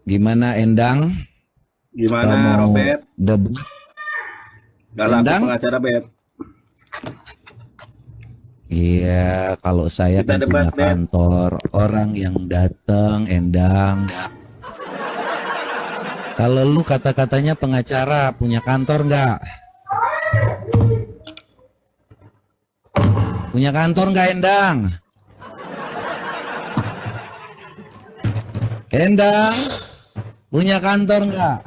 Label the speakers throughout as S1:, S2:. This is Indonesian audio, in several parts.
S1: Gimana Endang?
S2: Gimana
S1: Kamu
S2: Robert?
S1: debut
S2: Gak laku
S1: Endang?
S2: pengacara Bet.
S1: Iya, kalau saya
S2: Kita
S1: kan
S2: debat
S1: punya
S2: Bet.
S1: kantor, orang yang datang Endang. Kalau lu kata-katanya pengacara, punya kantor nggak? Punya kantor nggak Endang? Endang, punya kantor nggak?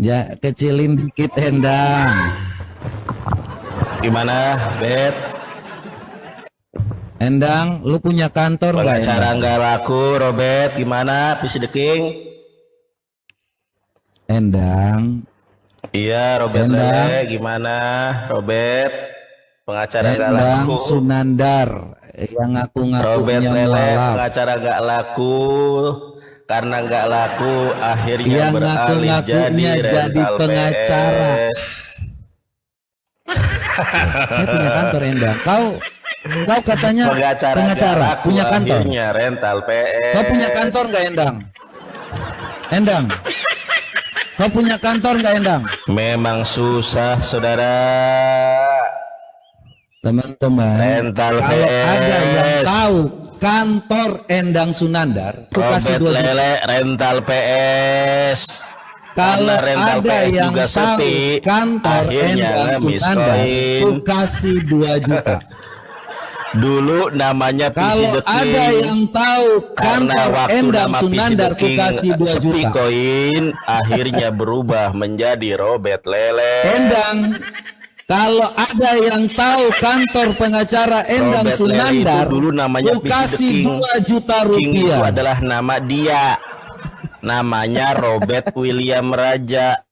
S1: Ya, kecilin dikit Endang.
S3: Gimana, Bet?
S1: Endang, lu punya kantor nggak
S3: Pengacara
S1: Endang?
S3: nggak laku, Robert. Gimana, PC The King?
S1: Endang,
S3: Iya, Robert
S1: Endang,
S3: Lele. Gimana, Robert? Pengacara nggak
S1: Endang
S3: laku.
S1: Sunandar yang
S3: Robert
S1: ngaku-ngakunya
S3: Lele,
S1: mualaf,
S3: pengacara nggak laku. Karena nggak laku, akhirnya
S1: yang
S3: beralih
S1: ngaku-ngakunya jadi
S3: rental
S1: pengacara.
S3: PS.
S1: Saya punya kantor Endang. Kau katanya
S3: Pengacara nggak
S1: pengacara,
S3: laku,
S1: punya kantor.
S3: akhirnya rental PS.
S1: Kau punya kantor nggak Endang? Endang, kau punya kantor nggak Endang?
S3: Memang susah, saudara.
S1: Teman-teman,
S3: Rental
S1: kalau ada yang
S3: PS.
S1: tahu kantor Endang Sunandar, aku kasih
S3: Robert
S1: 2 juta.
S3: Lele rental PS.
S1: Kalau
S3: Karena rental
S1: ada
S3: PS
S1: yang
S3: juga
S1: tahu
S3: sepi,
S1: kantor
S3: akhirnya
S1: Endang
S3: ngemis
S1: Sunandar,
S3: koin.
S1: aku kasih 2 juta.
S3: Dulu namanya PC
S1: Kalau
S3: The King.
S1: ada yang tahu
S3: Karena
S1: kantor
S3: waktu
S1: Endang
S3: nama PC
S1: Sunandar,
S3: The
S1: aku
S3: King
S1: kasih 2
S3: sepi
S1: juta.
S3: koin, akhirnya berubah menjadi Robert Lele.
S1: Endang, kalau ada yang tahu kantor pengacara Endang
S3: Robert Lele itu
S1: Sunandar,
S3: dulu namanya
S1: aku
S3: PC The
S1: kasih
S3: King.
S1: 2 juta
S3: King itu
S1: rupiah.
S3: adalah nama dia. Namanya Robert William Raja.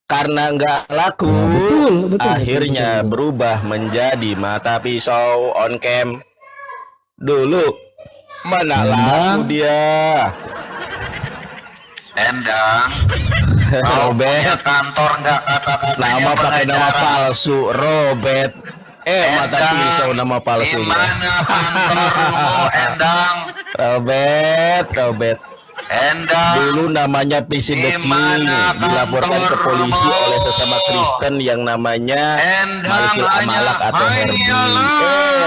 S3: Karena nggak laku,
S1: betul,
S3: akhirnya
S1: betul.
S3: berubah menjadi mata pisau on cam. Dulu mana laku dia.
S4: Endang, kau punya
S3: Robert,
S4: kantor nggak kata-katanya
S3: nama pakai nama
S4: pengacara?
S3: palsu Robert. Mata pisau nama
S4: Di
S3: palsunya.
S4: mana kantormu, Endang?
S3: Robert.
S4: Endang,
S3: Dulu namanya PC The
S4: di
S3: King,
S4: mana
S3: dilaporkan ke polisi
S4: kantormu?
S3: oleh sesama Kristen yang namanya
S4: Endang
S3: Malkil Amalak atau Herbie.
S4: hanyalah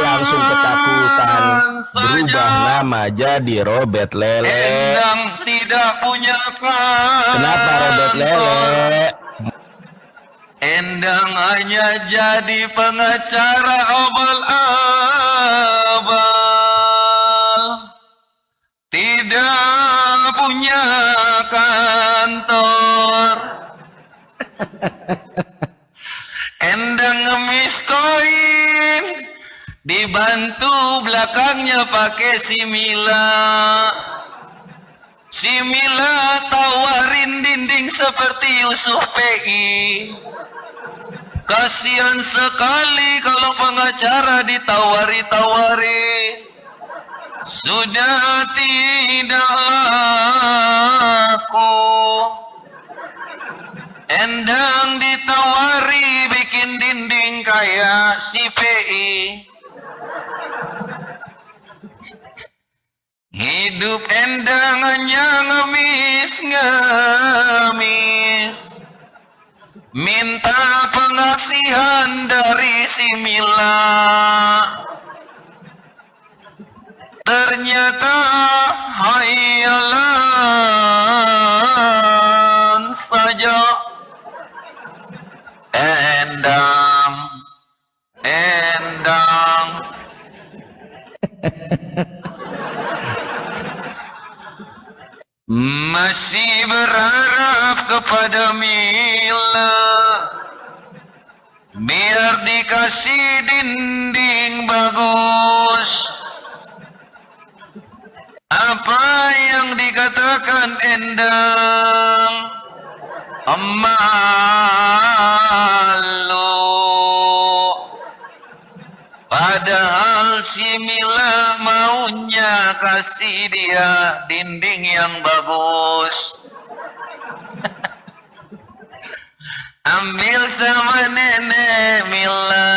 S3: Langsung ketakutan, berubah
S4: saja.
S3: nama jadi Robert Lele.
S4: Endang tidak punya kantor.
S3: Kenapa Robert Lele?
S4: Endang hanya jadi pengacara abal-abal, tidak punya kantor. Endang ngemis koin, dibantu belakangnya pakai si Mila. Si Mila tawarin dinding seperti Yusuf PI. Kasihan sekali kalau pengacara ditawari-tawari. Sudah tidak laku. Endang ditawari bikin dinding kayak si PI. Hidup Endang hanya ngemis. Minta pengasihan dari si Mila. Ternyata hayalan saja. Endang masih berharap kepada Mila, biar dikasih dinding bagus. Apa yang dikatakan Endang malu, padahal si Mila maunya kasih dia dinding yang bagus. Ambil sama nenek Mila.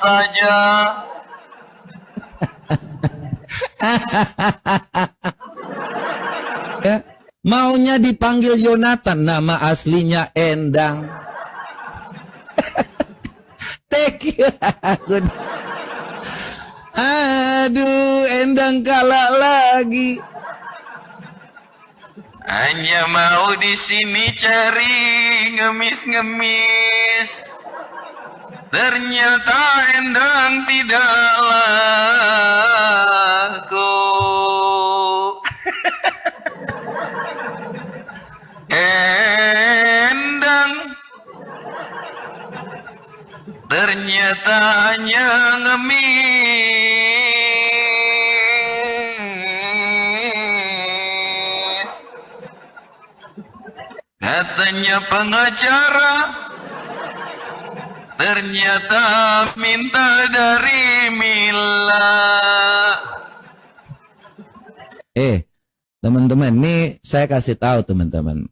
S4: saja.
S1: Ya, maunya dipanggil Yonatan, nama aslinya Endang. Thank you. Aduh, Endang kalah lagi.
S4: Hanya mau di sini cari ngemis-ngemis. Ternyata Endang tidak laku. Endang ternyata hanya ngemis. Katanya pengacara, ternyata minta dari Mila.
S1: Teman-teman, nih saya kasih tahu teman-teman.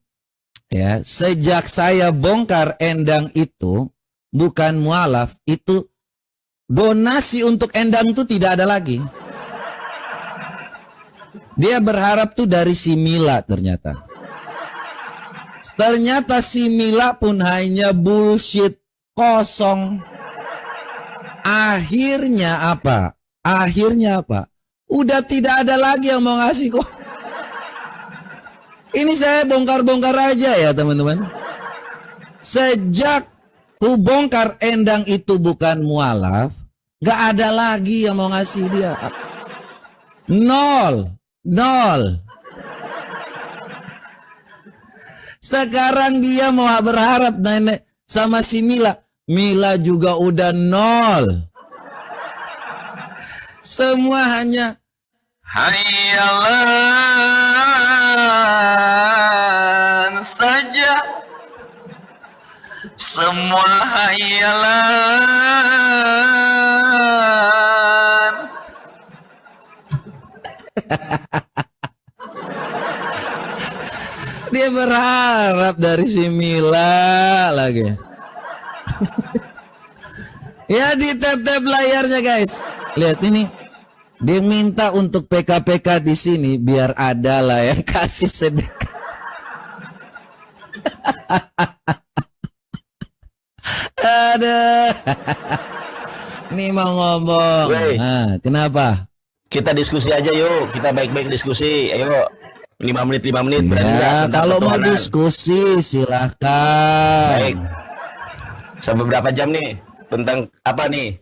S1: Ya, sejak saya bongkar Endang itu bukan mualaf, itu donasi untuk Endang tuh tidak ada lagi. Dia berharap tuh dari si Mila ternyata. Ternyata si Mila pun hanya bullshit, kosong. Akhirnya apa? Udah tidak ada lagi yang mau ngasih kok. Ini saya bongkar-bongkar aja ya teman-teman. Sejak ku bongkar Endang itu bukan mualaf, gak ada lagi yang mau ngasih dia. Nol. Sekarang dia mau berharap nenek sama si Mila. Mila juga udah nol. Semua hanya
S4: hayalan saja. Semua hayalan.
S1: dia berharap dari si Mila lagi. Ya, di tap-tap layarnya guys. Lihat ini. Dia minta untuk PK-PK di sini biar ada lah yang kasih sedekah. Ada. Ini mau ngomong. Nah, kenapa?
S3: Kita diskusi aja yuk. Kita baik-baik diskusi. Ayo. 5 menit.
S1: Ya, kalau mau diskusi silahkan.
S3: Baik. Sampai berapa jam nih? Tentang apa nih?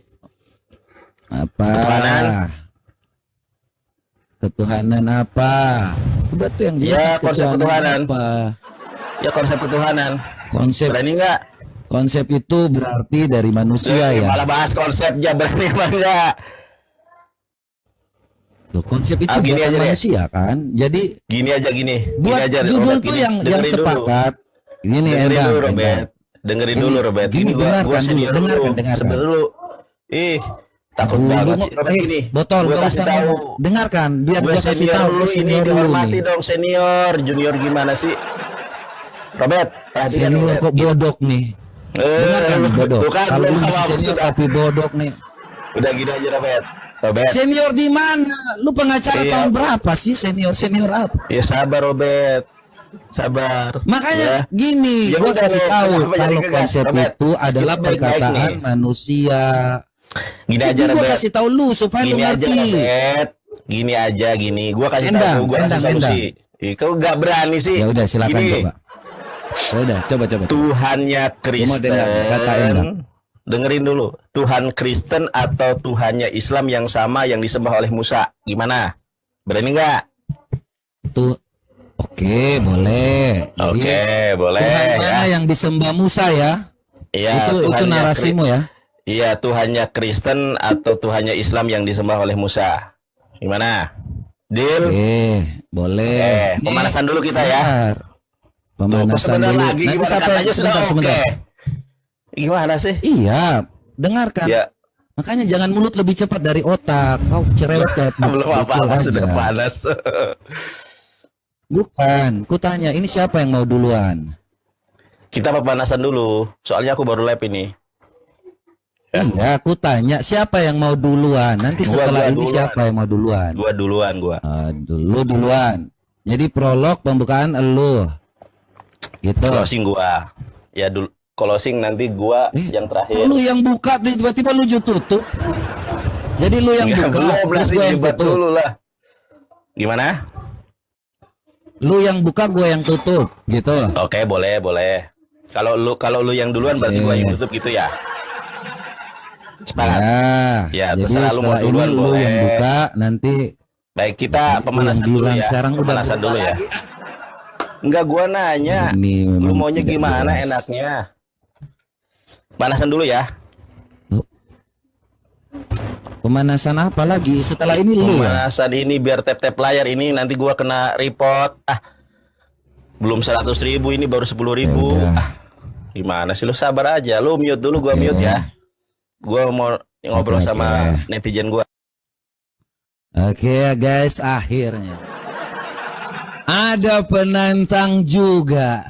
S1: Apa? Ketuhanan apa? Udah tuh yang jelas.
S3: Ya, konsep ketuhanan.
S1: Apa?
S3: Ya, konsep ketuhanan.
S1: Konsep.
S3: Berani nggak?
S1: Konsep itu berarti dari manusia ya.
S3: Malah bahas konsepnya, berani apa enggak?
S1: Loh, konsep itu buatan manusia kan. Jadi
S3: gini aja.
S1: Buat
S3: gini aja,
S1: judul
S3: Robert,
S1: tuh
S3: gini.
S1: yang sepakat. Ini
S3: dengerin dulu, Robert. Dengerin dulu, Robert.
S1: Gini, dengarkan dulu.
S3: Sebentar dulu. Takut banget sih. Gini,
S1: botol, gak usah dengarkan. Biar gue kasih tahu lu senior dulu nih.
S3: Dong senior, junior gimana sih? Robert,
S1: senior kok bodok nih. Dengarkan bodok. Kalau lu masih senior tapi bodok nih.
S3: Udah gini aja Robert.
S1: Senior di mana? Lu pengacara tahun berapa sih? Senior apa?
S3: Ya sabar Robert. Sabar.
S1: Makanya gini, gua kasih tahu kalau konsep itu adalah perkataan manusia.
S3: Gini aja
S1: Robert. Gua kasih tahu lu supaya lu ngerti.
S3: Gini aja. Gua kasih tahu, gua kasih solusi. Kau gak berani sih.
S1: Ya udah silakan coba. Ya udah coba.
S3: Tuhannya Kristen. Dengerin dulu. Tuhan Kristen atau Tuhannya Islam yang sama yang disembah oleh Musa. Gimana? Berani nggak? Oke, boleh. Boleh.
S1: Tuhan mana yang disembah Musa ya?
S3: Iya.
S1: Itu narasimu ya?
S3: Iya, Tuhannya Kristen atau Tuhannya Islam yang disembah oleh Musa. Gimana? Deal?
S1: Boleh.
S3: Pemanasan dulu kita ya.
S1: Pemanasan dulu.
S3: Nanti sebentar. Gimana sih?
S1: Iya, dengarkan.
S3: Ya.
S1: Makanya jangan mulut lebih cepat dari otak. Kau cerewet kayak
S3: belum apa-apa sudah panas.
S1: Bukan, ku tanya ini siapa yang mau duluan?
S3: Kita pemanasan dulu. Soalnya aku baru live ini.
S1: Iya, aku tanya siapa yang mau duluan. Nanti setelah ini duluan. Siapa yang mau duluan?
S3: Gua duluan.
S1: Duluan. Jadi prolog pembukaan elu. Gitu.
S3: Closing gua. Ya dulu closing nanti gua yang terakhir.
S1: Lu yang buka tiba-tiba lu tutup. Jadi lu yang buka, terus gua yang tutup. Dulu lah. Gimana? Lu yang buka, gua yang tutup, gitu.
S3: Oke, boleh. Kalau lu yang duluan berarti gua yang tutup gitu ya.
S1: Sepakat. Ya,
S3: jadi setelah lu mau duluan
S1: lu yang buka, nanti
S3: baik kita pemanasan dulu ya.
S1: Sekarang
S3: pemanasan dulu ya. Enggak, gua nanya. Lu maunya gimana enaknya? Pemanasan dulu ya.
S1: Pemanasan apa lagi? Setelah ini lu
S3: pemanasan ini biar tap layar ini nanti gua kena report. Belum 100.000 ini baru 10.000. Gimana sih, lu sabar aja. Lu mute dulu, gua mute ya. Gua mau ngobrol sama netizen gua.
S1: Oke guys, akhirnya ada penantang juga.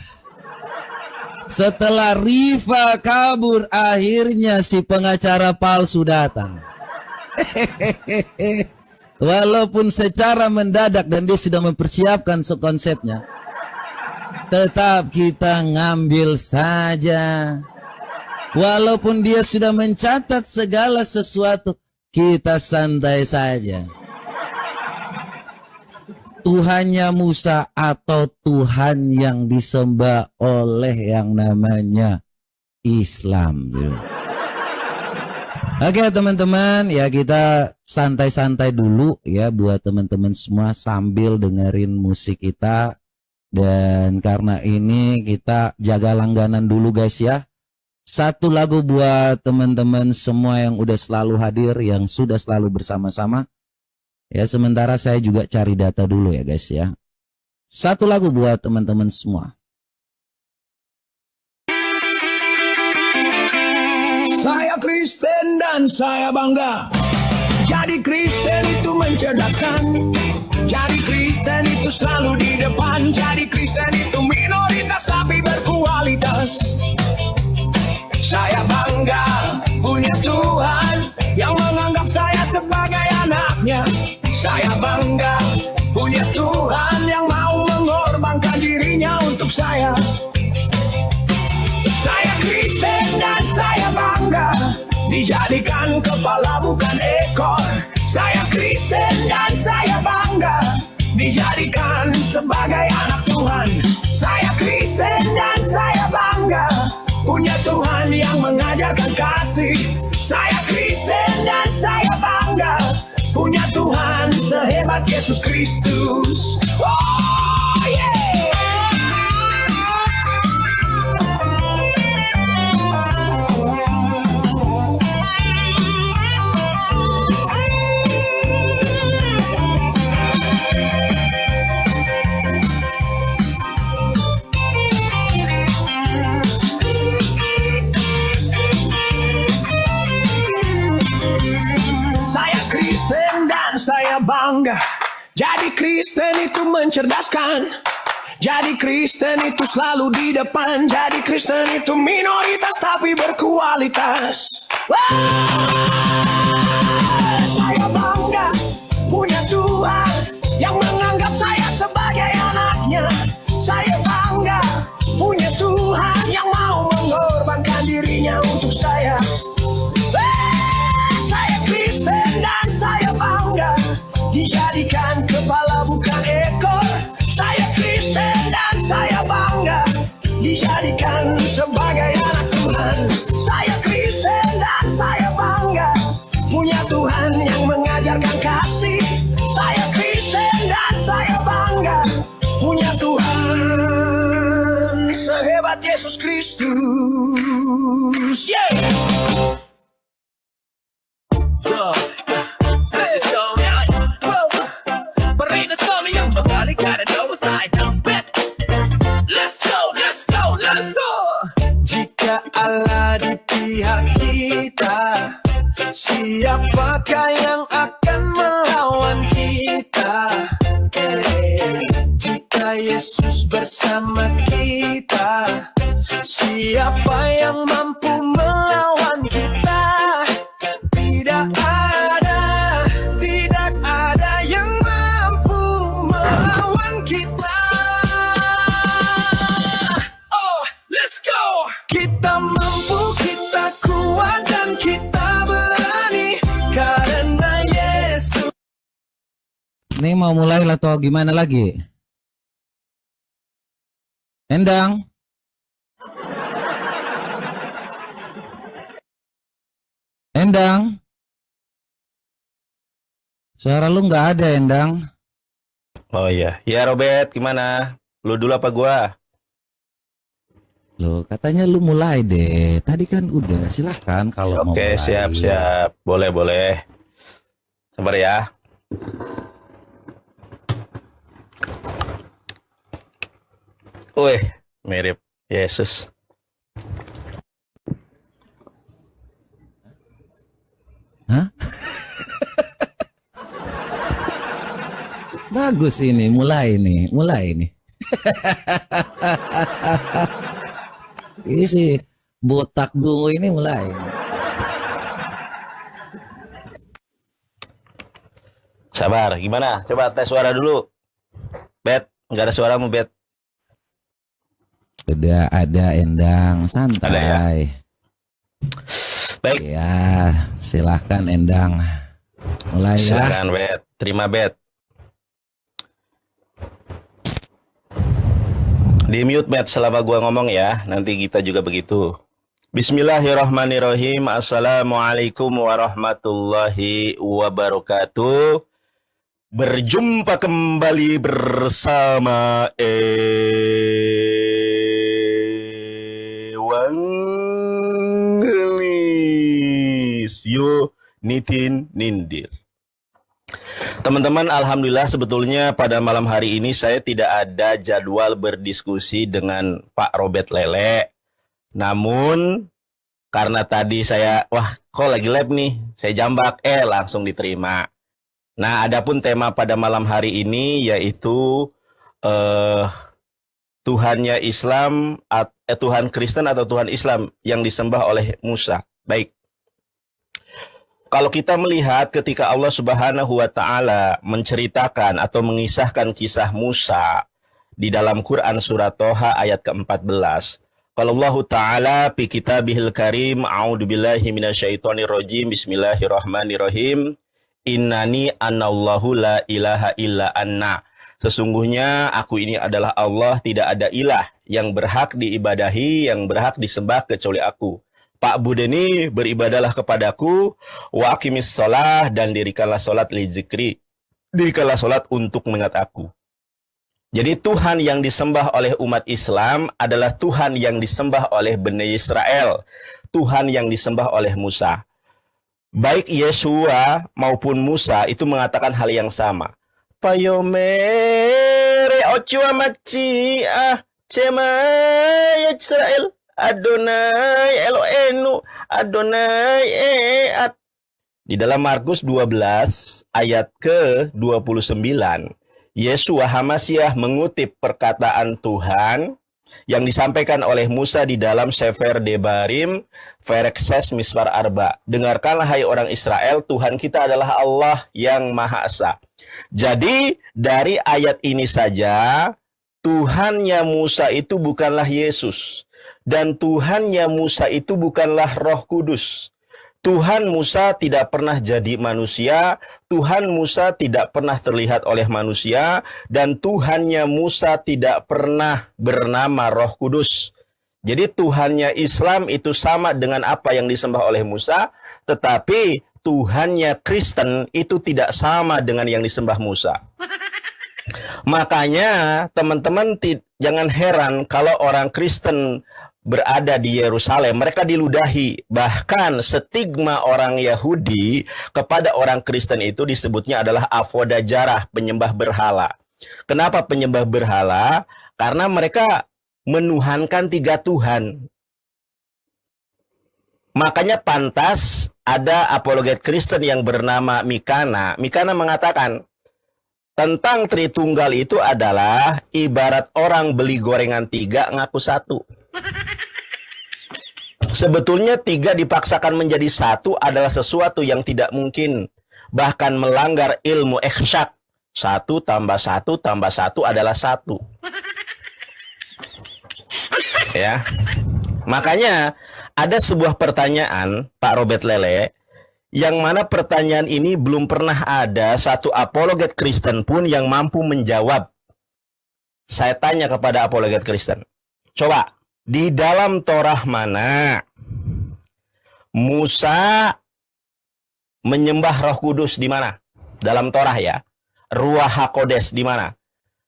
S1: Setelah Rifa kabur, akhirnya si pengacara palsu datang. Walaupun secara mendadak dan dia sudah mempersiapkan konsepnya, tetap kita ngambil saja. Walaupun dia sudah mencatat segala sesuatu, kita santai saja. Tuhannya Musa atau Tuhan yang disembah oleh yang namanya Islam. Oke teman-teman, ya kita santai-santai dulu ya buat teman-teman semua sambil dengerin musik kita. Dan karena ini kita jaga langganan dulu guys ya. Satu lagu buat teman-teman semua yang udah selalu hadir, yang sudah selalu bersama-sama. Ya sementara saya juga cari data dulu ya guys ya. Satu lagu buat teman-teman semua.
S5: Saya Kristen dan saya bangga. Jadi Kristen itu mencerdaskan. Jadi Kristen itu selalu di depan. Jadi Kristen itu minoritas tapi berkualitas. Saya bangga punya Tuhan yang menganggap saya sebagai anaknya. Saya bangga punya Tuhan yang mau mengorbankan dirinya untuk saya. Saya Kristen dan saya bangga dijadikan kepala bukan ekor. Saya Kristen dan saya bangga dijadikan sebagai anak Tuhan. Saya Kristen dan saya bangga punya Tuhan yang mengajarkan kasih. Saya Kristen dan saya bangga punya Tuhan sehebat Yesus Kristus. Oh yeah. Saya bangga. Jadi Kristen itu mencerdaskan. Jadi Kristen itu selalu di depan. Jadi Kristen itu minoritas tapi berkualitas. Saya bangga punya Tuhan yang menganggap saya sebagai anaknya. Saya bangga punya Tuhan yang mau mengorbankan dirinya untuk saya. Saya Kristen dan saya bangga dijadikan kepala bukan ekor. Saya Kristen dan saya bangga dijadikan sebagai anak Tuhan. Saya Kristen dan saya bangga punya Tuhan yang mengajarkan kasih. Saya Kristen dan saya bangga punya Tuhan sehebat Yesus Kristus. Yeah.
S6: Jika Allah di pihak kita, siapakah yang akan melawan kita? Jika Yesus bersama kita, siapa yang mampu melawan kita?
S1: Ini mau mulai atau gimana lagi? Endang. Endang. Suara lu nggak ada, Endang.
S3: Oh iya. Ya Robert, gimana? Lu dulu apa gua?
S1: Loh, katanya lu mulai deh. Tadi kan udah, silahkan kalau mau
S3: Oke,
S1: mulai.
S3: siap. Boleh. Sabar ya. Wih, mirip Yesus.
S1: Hah? Bagus ini, mulai nih. Ini si botak gungu ini mulai.
S3: Sabar, gimana? Coba tes suara dulu. Bet, nggak ada suaramu, Bet.
S1: Udah ada, Endang, santai.
S3: Ada ya? Baik.
S1: Ya, silahkan Endang. Mulai ya.
S3: Silakan, Bet. Terima, Bet. Di mute, Bet, selama gua ngomong ya. Nanti kita juga begitu. Bismillahirrahmanirrahim. Assalamualaikum warahmatullahi wabarakatuh. Berjumpa kembali bersama Ewangelis Nitin Nindir. Teman-teman, alhamdulillah sebetulnya pada malam hari ini saya tidak ada jadwal berdiskusi dengan Pak Robert Lele. Namun karena tadi saya, kok lagi live nih, saya jambak, langsung diterima. Nah, adapun tema pada malam hari ini yaitu Tuhannya Islam, Tuhan Kristen atau Tuhan Islam yang disembah oleh Musa. Baik. Kalau kita melihat ketika Allah Subhanahu wa Ta'ala menceritakan atau mengisahkan kisah Musa di dalam Quran surat Toha ayat ke-14. Kalau Allah Ta'ala fi kitabihil karim, a'udzubillahi minasyaitonirrajim, bismillahirrahmanirrahim. Innani anallahu la ilaha illa anna. Sesungguhnya aku ini adalah Allah, tidak ada ilah yang berhak diibadahi, yang berhak disembah kecuali aku. Pak Budeni, beribadalah kepadaku, wa aqimis sholah, dan dirikanlah sholat li zikri. Dirikanlah sholat untuk mengingat aku. Jadi Tuhan yang disembah oleh umat Islam adalah Tuhan yang disembah oleh Bani Israel. Tuhan yang disembah oleh Musa. Baik Yesua maupun Musa itu mengatakan hal yang sama. Payomere ochua makci cema Israel Adonai Eloenu Adonai Eat. Di dalam Markus 12 ayat ke-29, Yesua Hamasiah mengutip perkataan Tuhan yang disampaikan oleh Musa di dalam Sefer Debarim, Ferekses Miswar Arba. Dengarkanlah hai orang Israel, Tuhan kita adalah Allah yang Maha Esa. Jadi dari ayat ini saja, Tuhannya Musa itu bukanlah Yesus. Dan Tuhannya Musa itu bukanlah Roh Kudus. Tuhan Musa tidak pernah jadi manusia, Tuhan Musa tidak pernah terlihat oleh manusia, dan Tuhannya Musa tidak pernah bernama Roh Kudus. Jadi Tuhannya Islam itu sama dengan apa yang disembah oleh Musa, tetapi Tuhannya Kristen itu tidak sama dengan yang disembah Musa. Makanya teman-teman jangan heran kalau orang Kristen berada di Yerusalem, mereka diludahi. Bahkan stigma orang Yahudi kepada orang Kristen itu disebutnya adalah avoda jarah, penyembah berhala. Kenapa penyembah berhala? Karena mereka menuhankan 3 Tuhan. Makanya pantas ada apologet Kristen yang bernama Mikana. Mikana mengatakan tentang Tritunggal itu adalah ibarat orang beli gorengan 3 ngaku 1. Sebetulnya 3 dipaksakan menjadi 1 adalah sesuatu yang tidak mungkin. Bahkan melanggar ilmu eksyak. 1 tambah 1 tambah 1 adalah 1. Ya. Makanya ada sebuah pertanyaan, Pak Robert Lele, Yang mana pertanyaan ini belum pernah ada satu apologet Kristen pun yang mampu menjawab. Saya tanya kepada apologet Kristen. Coba, di dalam Torah mana Musa menyembah Roh Kudus di mana? Dalam Torah ya. Ruach HaKodes di mana?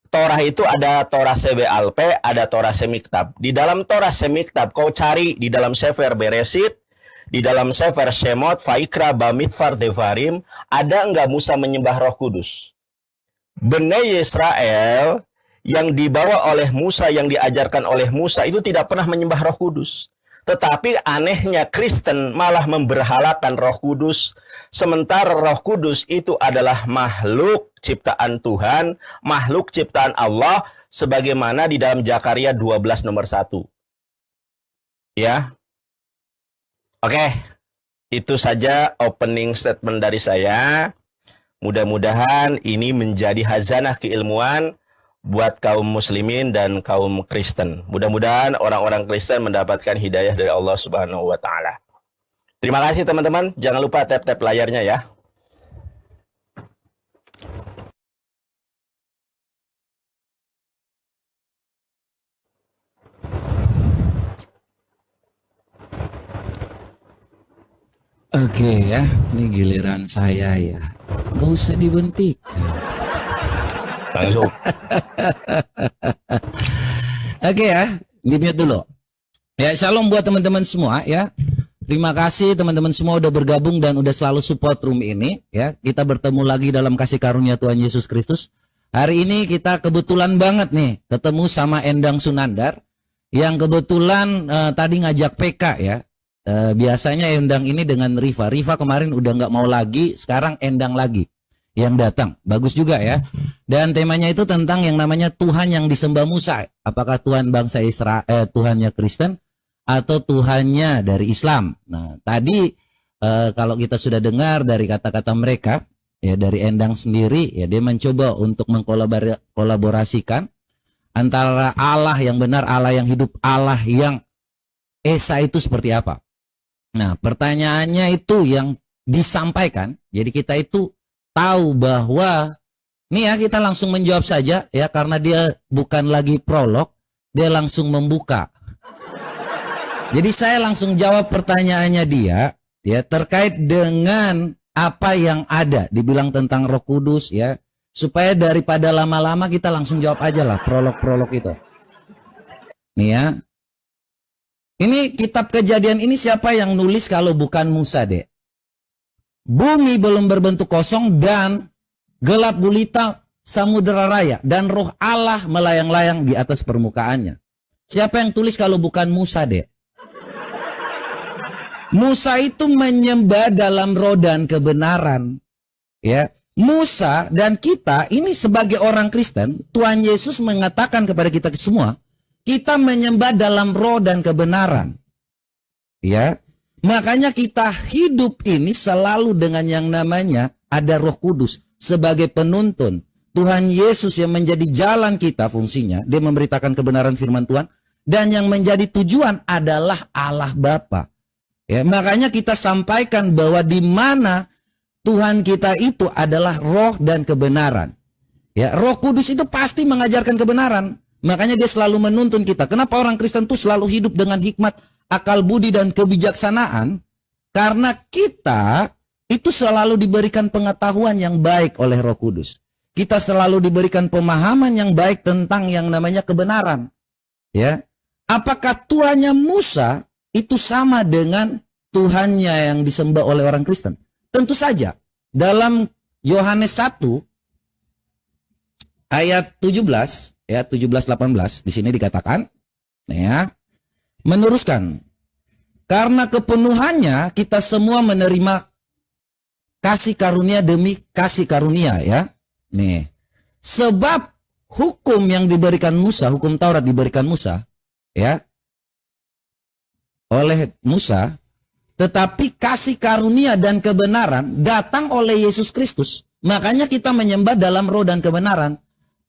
S3: Torah itu ada Torah Sebe'alpe, ada Torah Semiktab. Di dalam Torah Semiktab kau cari di dalam Sefer Beresit, di dalam Sefer Shemot, Vaikra, Bamidbar, Devarim, ada enggak Musa menyembah Roh Kudus? Bnei Israel yang dibawa oleh Musa, yang diajarkan oleh Musa itu tidak pernah menyembah Roh Kudus. Tetapi anehnya Kristen malah memberhalakan Roh Kudus, sementara Roh Kudus itu adalah makhluk ciptaan Tuhan, makhluk ciptaan Allah, sebagaimana di dalam Zakaria 12 nomor 1. Ya. Oke. Itu saja opening statement dari saya. Mudah-mudahan ini menjadi khazanah keilmuan buat kaum muslimin dan kaum Kristen. Mudah-mudahan orang-orang Kristen mendapatkan hidayah dari Allah Subhanahu wa taala. Terima kasih teman-teman. Jangan lupa tap-tap layarnya ya.
S1: Oke ya, ini giliran saya ya. Gak usah dibentikan.
S3: Langsung.
S1: Oke ya, di-mute dulu. Ya, shalom buat teman-teman semua ya. Terima kasih teman-teman semua udah bergabung dan udah selalu support room ini ya. Kita bertemu lagi dalam kasih karunia Tuhan Yesus Kristus. Hari ini kita kebetulan banget nih ketemu sama Endang Sunandar yang kebetulan tadi ngajak PK ya. Biasanya Endang ini dengan Riva. Riva kemarin udah nggak mau lagi, sekarang Endang lagi yang datang. Bagus juga ya. Dan temanya itu tentang yang namanya Tuhan yang disembah Musa. Apakah Tuhan bangsa Israel, Tuhannya Kristen atau Tuhannya dari Islam. Nah, tadi kalau kita sudah dengar dari kata-kata mereka, ya dari Endang sendiri, ya dia mencoba untuk mengkolaborasikan antara Allah yang benar, Allah yang hidup, Allah yang Esa itu seperti apa. Nah, pertanyaannya itu yang disampaikan. Jadi kita itu tahu bahwa nih ya, kita langsung menjawab saja ya, karena dia bukan lagi prolog, dia langsung membuka. Jadi saya langsung jawab pertanyaannya dia ya terkait dengan apa yang ada dibilang tentang Roh Kudus ya, supaya daripada lama-lama kita langsung jawab aja lah prolog-prolog itu. Nih ya. Ini kitab Kejadian ini siapa yang nulis kalau bukan Musa, Dek? Bumi belum berbentuk kosong dan gelap gulita samudera raya dan roh Allah melayang-layang di atas permukaannya. Siapa yang tulis kalau bukan Musa, Dek? Musa itu menyembah dalam roh dan kebenaran. Ya, Musa dan kita ini sebagai orang Kristen, Tuhan Yesus mengatakan kepada kita semua, kita menyembah dalam roh dan kebenaran. Ya. Makanya kita hidup ini selalu dengan yang namanya ada Roh Kudus sebagai penuntun. Tuhan Yesus yang menjadi jalan kita fungsinya, dia memberitakan kebenaran firman Tuhan, dan yang menjadi tujuan adalah Allah Bapa. Ya, makanya kita sampaikan bahwa di mana Tuhan kita itu adalah roh dan kebenaran. Ya, Roh Kudus itu pasti mengajarkan kebenaran. Makanya dia selalu menuntun kita. Kenapa orang Kristen itu selalu hidup dengan hikmat, akal budi, dan kebijaksanaan? Karena kita itu selalu diberikan pengetahuan yang baik oleh Roh Kudus. Kita selalu diberikan pemahaman yang baik tentang yang namanya kebenaran. Ya, apakah Tuhannya Musa itu sama dengan Tuhannya yang disembah oleh orang Kristen? Tentu saja. Dalam Yohanes 1 ayat 17 ya 17-18 di sini dikatakan ya, meneruskan, karena kepenuhannya kita semua menerima kasih karunia demi kasih karunia ya. Nih, sebab hukum yang diberikan Musa, hukum Taurat diberikan Musa ya oleh Musa, tetapi kasih karunia dan kebenaran datang oleh Yesus Kristus. Makanya kita menyembah dalam roh dan kebenaran.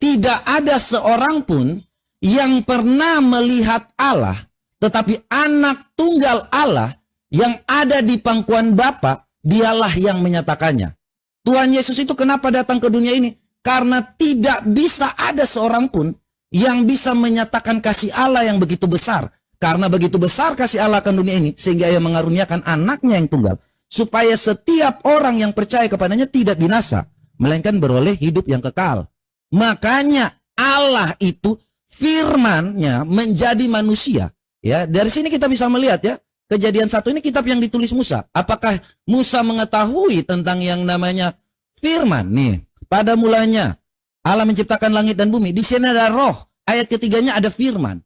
S1: Tidak ada seorang pun yang pernah melihat Allah, tetapi anak tunggal Allah yang ada di pangkuan Bapa Dialah yang menyatakannya. Tuhan Yesus itu kenapa datang ke dunia ini? Karena tidak bisa ada seorang pun yang bisa menyatakan kasih Allah yang begitu besar. Karena begitu besar kasih Allah akan dunia ini, sehingga ia mengaruniakan anaknya yang tunggal. Supaya setiap orang yang percaya kepadanya tidak binasa, melainkan beroleh hidup yang kekal. Makanya Allah itu firman-Nya menjadi manusia. Ya, dari sini kita bisa melihat ya, Kejadian 1 ini kitab yang ditulis Musa. Apakah Musa mengetahui tentang yang namanya firman? Nih, pada mulanya Allah menciptakan langit dan bumi. Di sini ada roh. Ayat ketiganya ada firman.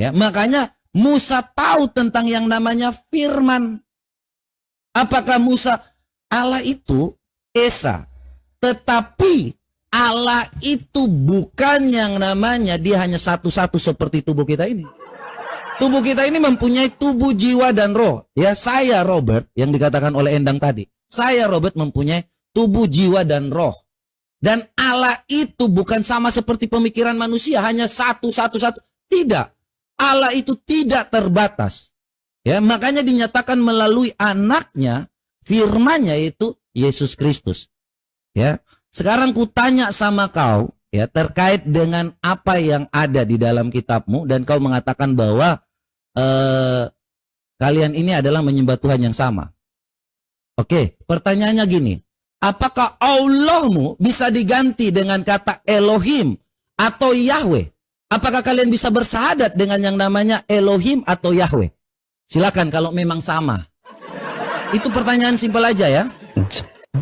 S1: Ya, makanya Musa tahu tentang yang namanya firman. Apakah Musa? Allah itu Esa. Tetapi Allah itu bukan yang namanya dia hanya satu-satu seperti tubuh kita ini. Tubuh kita ini mempunyai tubuh, jiwa, dan roh. Ya, saya Robert, yang dikatakan oleh Endang tadi. Saya Robert mempunyai tubuh, jiwa, dan roh. Dan Allah itu bukan sama seperti pemikiran manusia, hanya satu-satu-satu. Tidak. Allah itu tidak terbatas. Ya, makanya dinyatakan melalui anaknya, firman-Nya yaitu Yesus Kristus. Ya, sekarang kutanya sama kau, ya, terkait dengan apa yang ada di dalam kitabmu, dan kau mengatakan bahwa kalian ini adalah menyembah Tuhan yang sama. Oke, pertanyaannya gini, apakah Allahmu bisa diganti dengan kata Elohim atau Yahweh? Apakah kalian bisa bersahadat dengan yang namanya Elohim atau Yahweh? Silakan kalau memang sama. Itu pertanyaan simpel aja ya.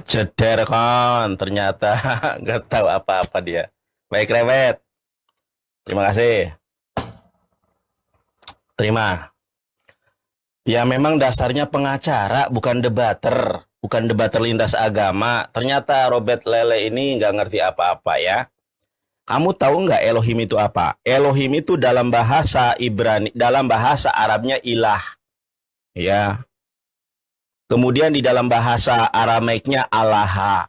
S3: Ceder kan, ternyata nggak tahu apa-apa dia. Baik, Rewet. Terima kasih. Terima. Ya memang dasarnya pengacara, bukan debater. Bukan debater lintas agama. Ternyata Robert Lele ini nggak ngerti apa-apa ya. Kamu tahu nggak Elohim itu apa? Elohim itu dalam bahasa Ibrani, dalam bahasa Arabnya ilah. Ya. Kemudian di dalam bahasa Aramaiknya Allah.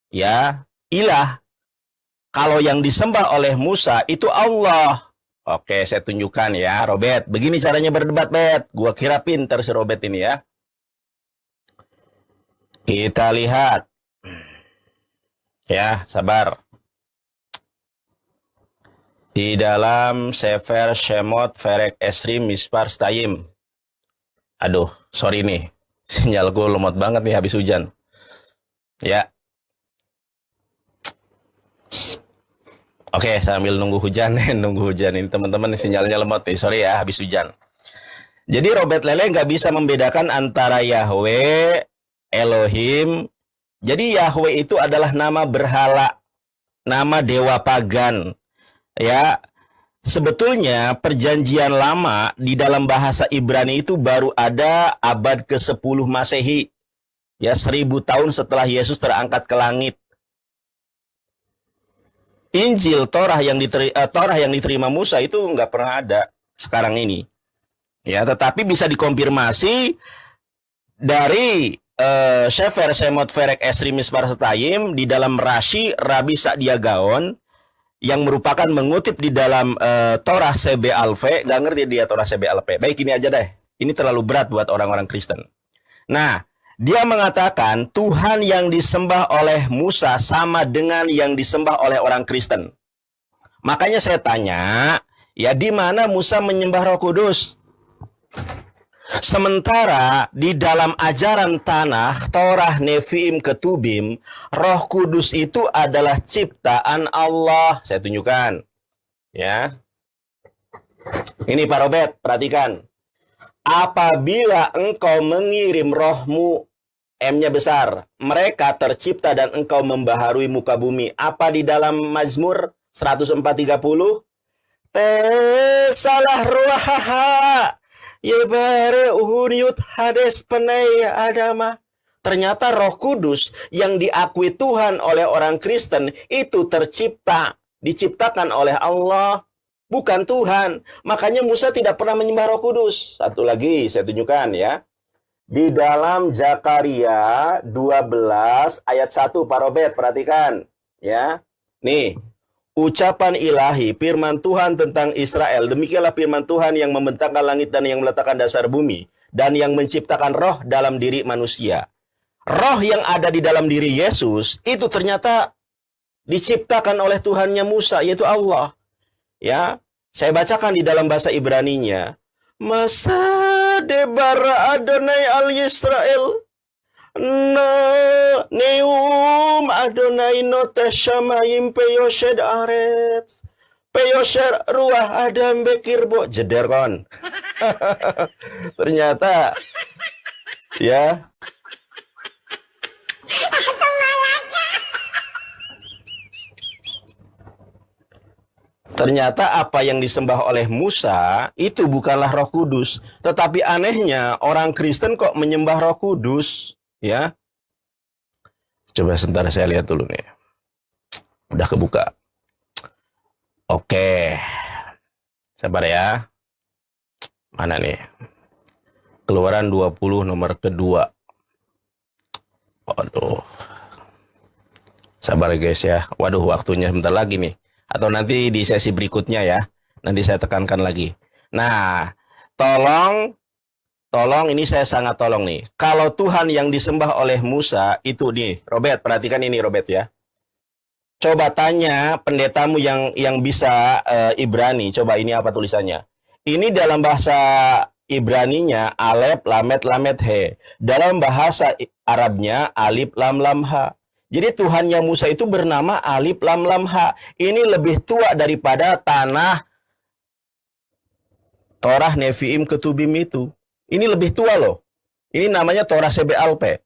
S3: Ya, ilah. Kalau yang disembah oleh Musa itu Allah. Oke, saya tunjukkan ya, Robert. Begini caranya berdebat, Bet. Gua kira pinter si Robert ini ya. Kita lihat. Ya, sabar. Di dalam Sefer Shemot Ferek Esri Mispar Stayim. Aduh, sorry nih. Sinyal gue lemot banget nih habis hujan. Ya. Oke, sambil nunggu hujan. Nunggu hujan ini teman-teman sinyalnya lemot nih. Sorry ya, habis hujan. Jadi Robert Lele nggak bisa membedakan antara Yahweh, Elohim. Jadi Yahweh itu adalah nama berhala, nama dewa pagan. Ya, sebetulnya perjanjian lama di dalam bahasa Ibrani itu baru ada abad ke-10 Masehi. Ya, 1000 tahun setelah Yesus terangkat ke langit. Injil Torah yang diterima Musa itu nggak pernah ada sekarang ini. Ya, tetapi bisa dikonfirmasi dari Sefer Shemot Ferek Esri Mispar Stayim di dalam Rashi Rabbi Sa'dia Gaon yang merupakan mengutip di dalam Torah CB-Alpha. Nggak ngerti dia Torah CB-Alpha. Baik, ini aja deh. Ini terlalu berat buat orang-orang Kristen. Nah, dia mengatakan Tuhan yang disembah oleh Musa sama dengan yang disembah oleh orang Kristen. Makanya saya tanya, ya di mana Musa menyembah Roh Kudus? Sementara di dalam ajaran tanah, Torah Nevi'im Ketubim, Roh Kudus itu adalah ciptaan Allah. Saya tunjukkan. Ya. Ini Pak Robert, perhatikan. Apabila engkau mengirim rohmu, M-nya besar, mereka tercipta dan engkau membaharui muka bumi. Apa di dalam Mazmur 104:30? Tesalah ruahaha yebare uhuniut hades penai adama. Ternyata Roh Kudus yang diakui Tuhan oleh orang Kristen itu tercipta, diciptakan oleh Allah, bukan Tuhan. Makanya Musa tidak pernah menyembah Roh Kudus. Satu lagi saya tunjukkan ya. Di dalam Zakaria 12 ayat 1, Pak Robert, perhatikan. Ya. Nih, ucapan ilahi, firman Tuhan tentang Israel. Demikianlah firman Tuhan yang membentangkan langit dan yang meletakkan dasar bumi. Dan yang menciptakan roh dalam diri manusia. roh yang ada di dalam diri Yesus itu ternyata diciptakan oleh Tuhannya Musa, yaitu Allah. Ya, saya bacakan di dalam bahasa Ibraninya. Masa debara Adonai al Yisrael na neum Adonai no teshamayim peyoshed aretz peyosher ruah adam bekir bo jeder kon. Ternyata ya ternyata apa yang disembah oleh Musa itu bukanlah Roh Kudus, tetapi anehnya orang Kristen kok menyembah Roh Kudus, ya. Coba sebentar saya lihat dulu nih. Udah kebuka. Oke. Sabar ya. Mana nih? Keluaran 20 nomor kedua. Waduh. Sabar guys ya. Waduh, waktunya sebentar lagi nih. Atau nanti di sesi berikutnya ya. Nanti saya tekankan lagi. Nah, tolong ini saya sangat tolong nih. Kalau Tuhan yang disembah oleh Musa itu nih, Robert, perhatikan ini Robert ya. Coba tanya pendetamu yang bisa Ibrani. Coba ini apa tulisannya. Ini dalam bahasa Ibraninya Alef, Lamet, Lamet, He. Dalam bahasa Arabnya Alif, Lam, Lam, Ha. Jadi Tuhannya Musa itu bernama Alif Lam Lam Ha. Ini lebih tua daripada tanah Torah Neviim Ketubim itu. Ini lebih tua loh. Ini namanya Torah Sebe Alpe.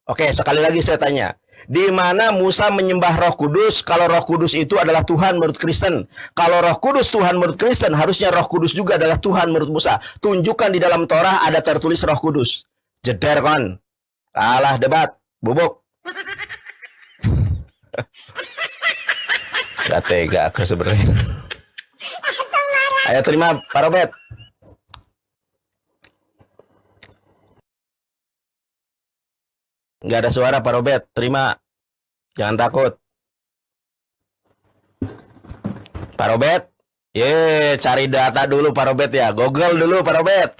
S3: Oke, sekali lagi saya tanya. Di mana Musa menyembah Roh Kudus kalau Roh Kudus itu adalah Tuhan menurut Kristen? Kalau Roh Kudus Tuhan menurut Kristen, harusnya Roh Kudus juga adalah Tuhan menurut Musa. Tunjukkan di dalam Torah ada tertulis Roh Kudus. Jeder kon. Kalah debat. Bubuk. Gak tega aku sebenarnya. Ayo terima Pak Robert. Gak ada suara Pak Robert. Terima. Jangan takut. Pak Robert. Cari data dulu Pak Robert ya. Google dulu Pak Robert.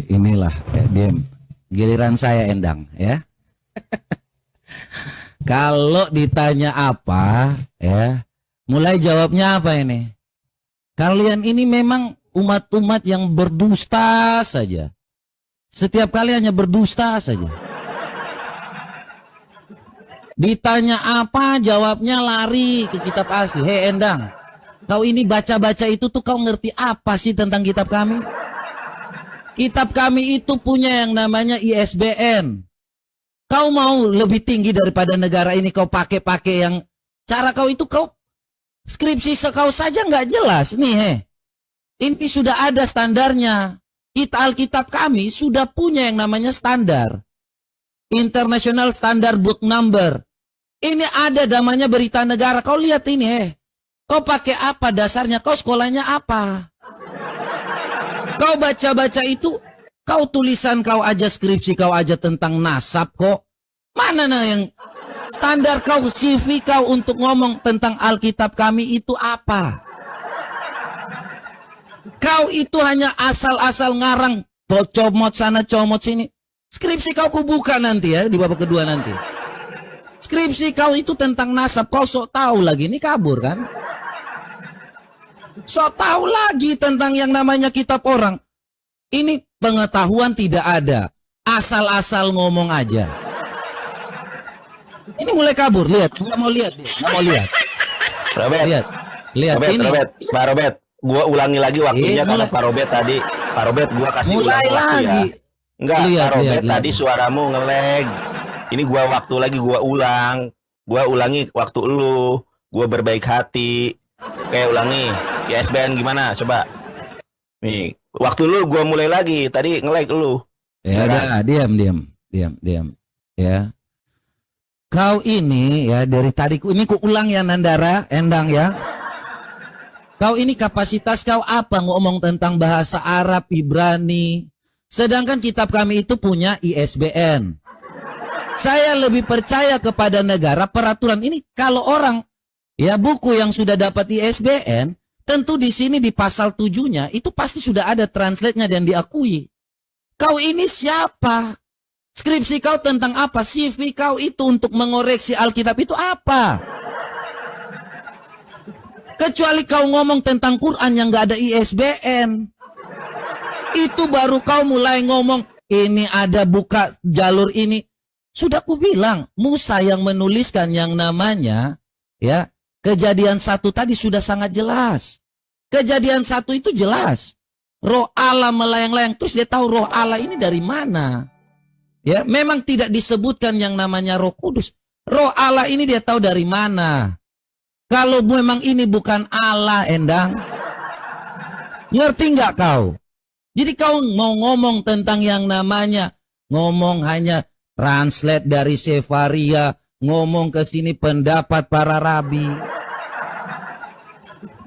S1: Inilah diam. Giliran saya Endang ya. Kalau ditanya apa ya, mulai jawabnya apa ini? Kalian ini memang umat-umat yang berdusta saja. Setiap kali hanya berdusta saja. Ditanya apa, jawabnya lari ke kitab asli. Hei Endang, kau ini baca-baca itu tuh kau ngerti apa sih tentang kitab kami? Kitab kami itu punya yang namanya ISBN. Kau mau lebih tinggi daripada negara ini, kau pakai yang cara kau itu, kau skripsi kau saja nggak jelas nih. Ini sudah ada standarnya. Alkitab kami sudah punya yang namanya standar. International Standard Book Number. Ini ada namanya berita negara. Kau lihat ini Kau pakai apa dasarnya? Kau sekolahnya apa? Kau baca-baca itu, kau tulisan kau aja skripsi kau aja tentang nasab kok. Mana yang standar kau, CV kau untuk ngomong tentang Alkitab kami itu apa? Kau itu hanya asal-asal ngarang, comot sana, comot sini. Skripsi kau kubuka nanti ya, di babak kedua nanti. Skripsi kau itu tentang nasab, kau sok tahu lagi, ini kabur kan? Sok tahu lagi tentang yang namanya kitab orang. Ini pengetahuan tidak ada, asal-asal ngomong aja. Ini mulai kabur, lihat, nggak mau lihat dia, nggak mau lihat.
S3: Robert,
S1: lihat ini.
S3: Pak Robert, gua ulangi lagi waktunya kalau Pak Robert tadi. Pak Robert, gua kasih
S1: mulai
S3: ulang waktu
S1: lagi.
S3: Ya. Enggak, Pak Robert tadi suaramu ngelag. Ini gua waktu lagi gua ulang. Gua ulangi waktu lu. Gua berbaik hati. Oke, ulangi. ISBN gimana? Coba. Nih, waktu lu gua mulai lagi. Tadi ngelag lu.
S1: Ya udah, diam. Ya. Kau ini ya dari tadi ini ku ulang ya Nandara, Endang ya. Kau ini kapasitas kau apa ngomong tentang bahasa Arab, Ibrani. Sedangkan kitab kami itu punya ISBN. Saya lebih percaya kepada negara peraturan ini. Kalau orang ya buku yang sudah dapat ISBN, tentu di sini di pasal 7-nya itu pasti sudah ada translate-nya dan diakui. Kau ini siapa? Skripsi kau tentang apa? CV kau itu untuk mengoreksi Alkitab itu apa? Kecuali kau ngomong tentang Quran yang gak ada ISBN. Itu baru kau mulai ngomong, ini ada buka jalur ini. Sudah ku bilang, Musa yang menuliskan yang namanya, ya, Kejadian 1 tadi sudah sangat jelas. Kejadian 1 itu jelas. Roh Allah melayang-layang, terus dia tahu roh Allah ini dari mana. Ya, memang tidak disebutkan yang namanya Roh Kudus. Roh Allah ini dia tahu dari mana. Kalau memang ini bukan Allah, Endang. Ngerti nggak kau? Jadi kau mau ngomong tentang yang namanya, ngomong hanya translate dari Sefaria, ngomong ke sini pendapat para rabi.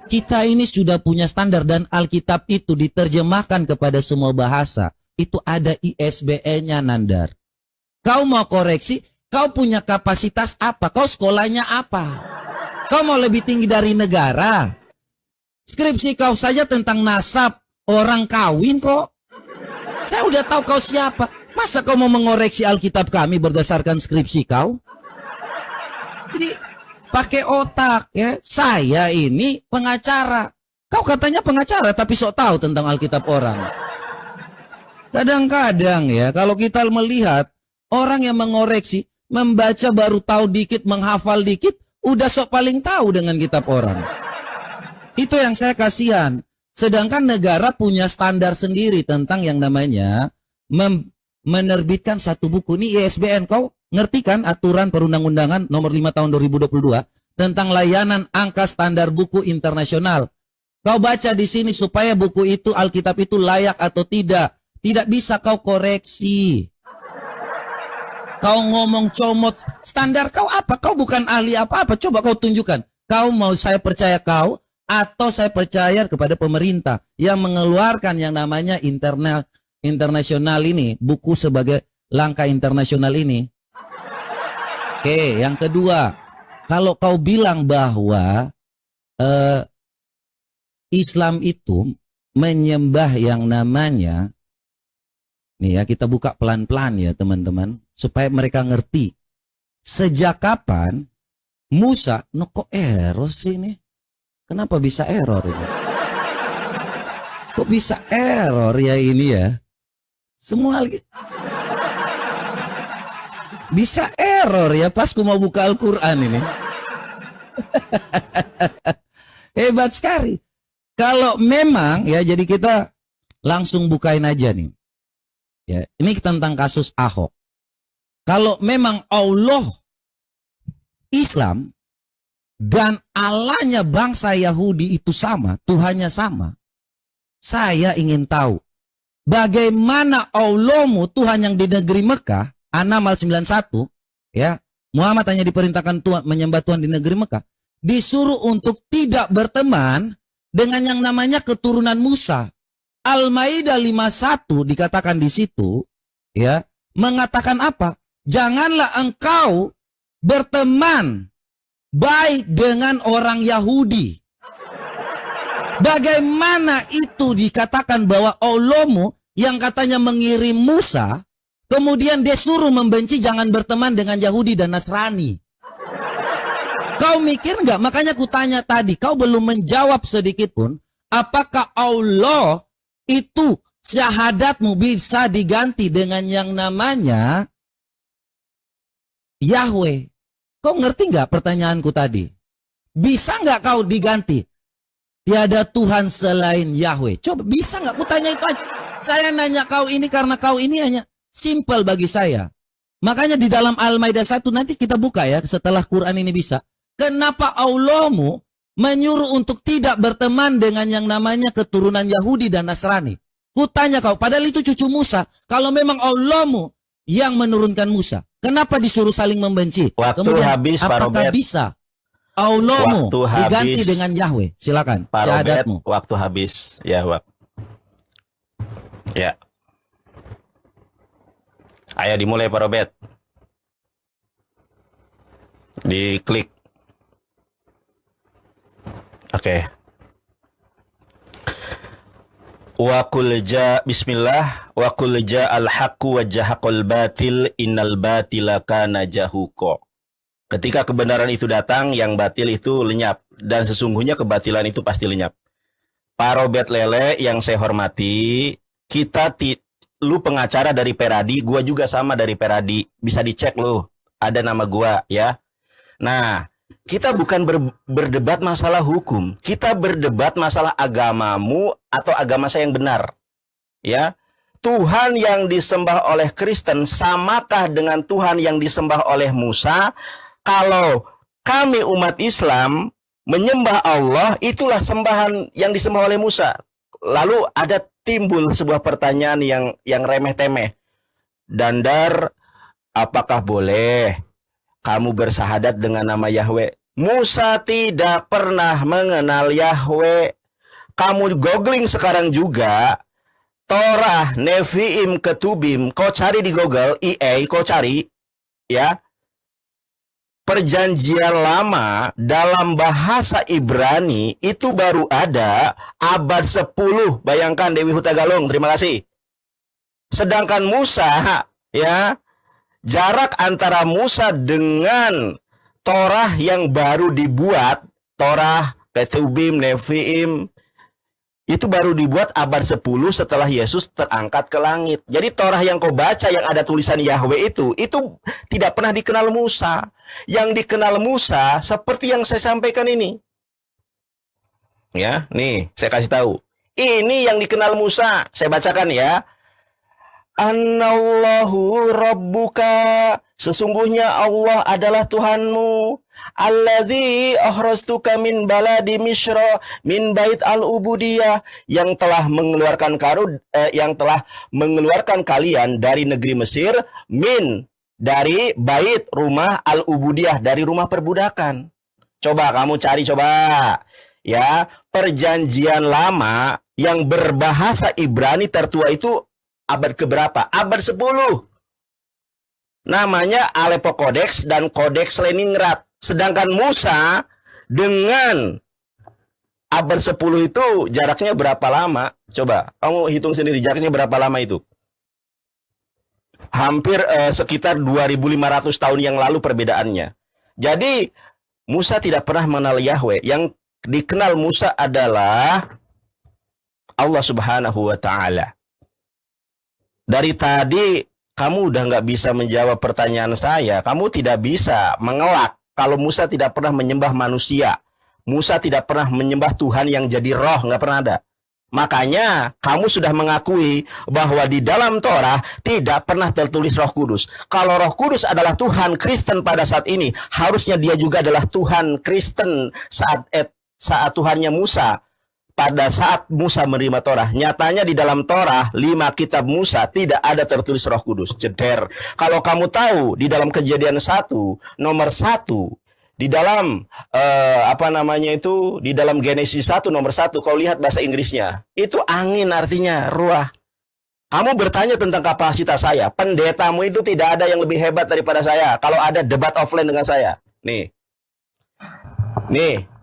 S1: Kita ini sudah punya standar dan Alkitab itu diterjemahkan kepada semua bahasa. Itu ada ISBN-nya, Nandar. Kau mau koreksi, kau punya kapasitas apa? Kau sekolahnya apa? Kau mau lebih tinggi dari negara? Skripsi kau saja tentang nasab orang kawin kok. Saya udah tahu kau siapa. Masa kau mau mengoreksi Alkitab kami berdasarkan skripsi kau? Jadi pakai otak ya. Saya ini pengacara. Kau katanya pengacara tapi sok tahu tentang Alkitab orang. Kadang-kadang ya kalau kita melihat orang yang mengoreksi, membaca baru tahu dikit, menghafal dikit, udah sok paling tahu dengan kitab orang. Itu yang saya kasihan. Sedangkan negara punya standar sendiri tentang yang namanya menerbitkan satu buku. Ini ISBN, kau ngerti kan aturan perundang-undangan nomor 5 tahun 2022 tentang layanan angka standar buku internasional. Kau baca di sini supaya buku itu, Alkitab itu layak atau tidak. Tidak bisa kau koreksi. Kau ngomong comot, standar kau apa? Kau bukan ahli apa-apa. Coba kau tunjukkan. Kau mau saya percaya kau atau saya percaya kepada pemerintah yang mengeluarkan yang namanya internasional ini, buku sebagai langkah internasional ini. Oke, yang kedua, kalau kau bilang bahwa Islam itu menyembah yang namanya, nih ya kita buka pelan-pelan ya teman-teman, supaya mereka ngerti. Sejak kapan Musa, kok error sih ini? Kenapa bisa error ini? Kok bisa error ya ini ya? Semua bisa error ya pas ku mau buka Al-Quran ini. Hebat sekali. Kalau memang ya, jadi kita langsung bukain aja nih. Ya, ini tentang kasus Ahok. Kalau memang Allah Islam dan Allahnya bangsa Yahudi itu sama, Tuhannya sama, saya ingin tahu bagaimana Allahmu, Tuhan yang di negeri Mekah, An-Naml 91, ya, Muhammad hanya diperintahkan Tuhan menyembah Tuhan di negeri Mekah, disuruh untuk tidak berteman dengan yang namanya keturunan Musa. Al-Maidah 51 dikatakan di situ, ya, mengatakan apa? Janganlah engkau berteman baik dengan orang Yahudi. Bagaimana itu dikatakan bahwa Allahmu yang katanya mengirim Musa, kemudian dia suruh membenci jangan berteman dengan Yahudi dan Nasrani. Kau mikir nggak? Makanya kutanya tadi, kau belum menjawab sedikit pun. Apakah Allah itu syahadatmu bisa diganti dengan yang namanya Yahweh? Kau ngerti nggak pertanyaanku tadi? Bisa nggak kau diganti? Tiada Tuhan selain Yahweh. Coba bisa nggak? Kutanya itu aja. Saya nanya kau ini karena kau ini hanya simple bagi saya. Makanya di dalam Al-Maidah 1 nanti kita buka ya setelah Quran ini bisa. Kenapa Allahmu menyuruh untuk tidak berteman dengan yang namanya keturunan Yahudi dan Nasrani? Kutanya kau, padahal itu cucu Musa. Kalau memang Allahmu yang menurunkan Musa, kenapa disuruh saling membenci?
S3: Waktu
S1: kemudian
S3: habis,
S1: apakah bisa Allahmu diganti dengan Yahweh? Silakan, syahadatmu.
S3: Waktu habis, ya Wak. Ya. Ayo dimulai Pak Robert. Diklik. Oke. Wa qul bismillah wa qul ja'al haqqu wa jahaqal batil innal batila kana jahuqa. Ketika kebenaran itu datang, yang batil itu lenyap, dan sesungguhnya kebatilan itu pasti lenyap. Pak Robert Lele yang saya hormati, lu pengacara dari Peradi, gua juga sama dari Peradi, bisa dicek lu, ada nama gua ya. Nah, kita bukan berdebat masalah hukum, kita berdebat masalah agamamu atau agama saya yang benar. Ya, Tuhan yang disembah oleh Kristen samakah dengan Tuhan yang disembah oleh Musa? Kalau kami umat Islam menyembah Allah, itulah sembahan yang disembah oleh Musa. Lalu ada timbul sebuah pertanyaan yang remeh-temeh. Dandar, apakah boleh kamu bersahadat dengan nama Yahweh? Musa tidak pernah mengenal Yahweh. Kamu googling sekarang juga, Torah, Nevi'im, Ketubim, kau cari di Google, kau cari, ya. Perjanjian lama dalam bahasa Ibrani itu baru ada abad 10. Bayangkan Dewi Hutagalung, terima kasih. Sedangkan Musa, ya, jarak antara Musa dengan Torah yang baru dibuat, Torah, Ketubim, Nevi'im, itu baru dibuat abad 10 setelah Yesus terangkat ke langit. Jadi Torah yang kau baca yang ada tulisan Yahweh itu tidak pernah dikenal Musa. Yang dikenal Musa seperti yang saya sampaikan ini. Ya, nih saya kasih tahu. Ini yang dikenal Musa. Saya bacakan ya. Annallahu rabbuka, sesungguhnya Allah adalah Tuhanmu. Alladzi akhrastuka min baladi Misra min bait al-ubudiyah, yang telah mengeluarkan kalian dari negeri Mesir, dari bait rumah al-ubudiyah, dari rumah perbudakan. Coba kamu cari ya, perjanjian lama yang berbahasa Ibrani tertua itu abad keberapa? Abad 10. Namanya Aleppo Codex dan Codex Leningrad. Sedangkan Musa dengan abad 10 itu jaraknya berapa lama? Coba kamu hitung sendiri jaraknya berapa lama itu. Hampir sekitar 2500 tahun yang lalu perbedaannya. Jadi Musa tidak pernah mengenal Yahweh. Yang dikenal Musa adalah Allah Subhanahu wa Ta'ala. Dari tadi kamu udah nggak bisa menjawab pertanyaan saya. Kamu tidak bisa mengelak kalau Musa tidak pernah menyembah manusia. Musa tidak pernah menyembah Tuhan yang jadi roh, nggak pernah ada. Makanya kamu sudah mengakui bahwa di dalam Torah tidak pernah tertulis Roh Kudus. Kalau Roh Kudus adalah Tuhan Kristen pada saat ini, harusnya dia juga adalah Tuhan Kristen saat Tuhannya Musa. Pada saat Musa menerima Torah, nyatanya di dalam Torah 5 kitab Musa tidak ada tertulis Roh Kudus. Jeder. Kalau kamu tahu di dalam Kejadian 1 nomor 1, di dalam di dalam Genesis 1 nomor 1, kau lihat bahasa Inggrisnya, itu angin artinya ruah. Kamu bertanya tentang kapasitas saya, pendetamu itu tidak ada yang lebih hebat daripada saya. Kalau ada debat offline dengan saya, nih,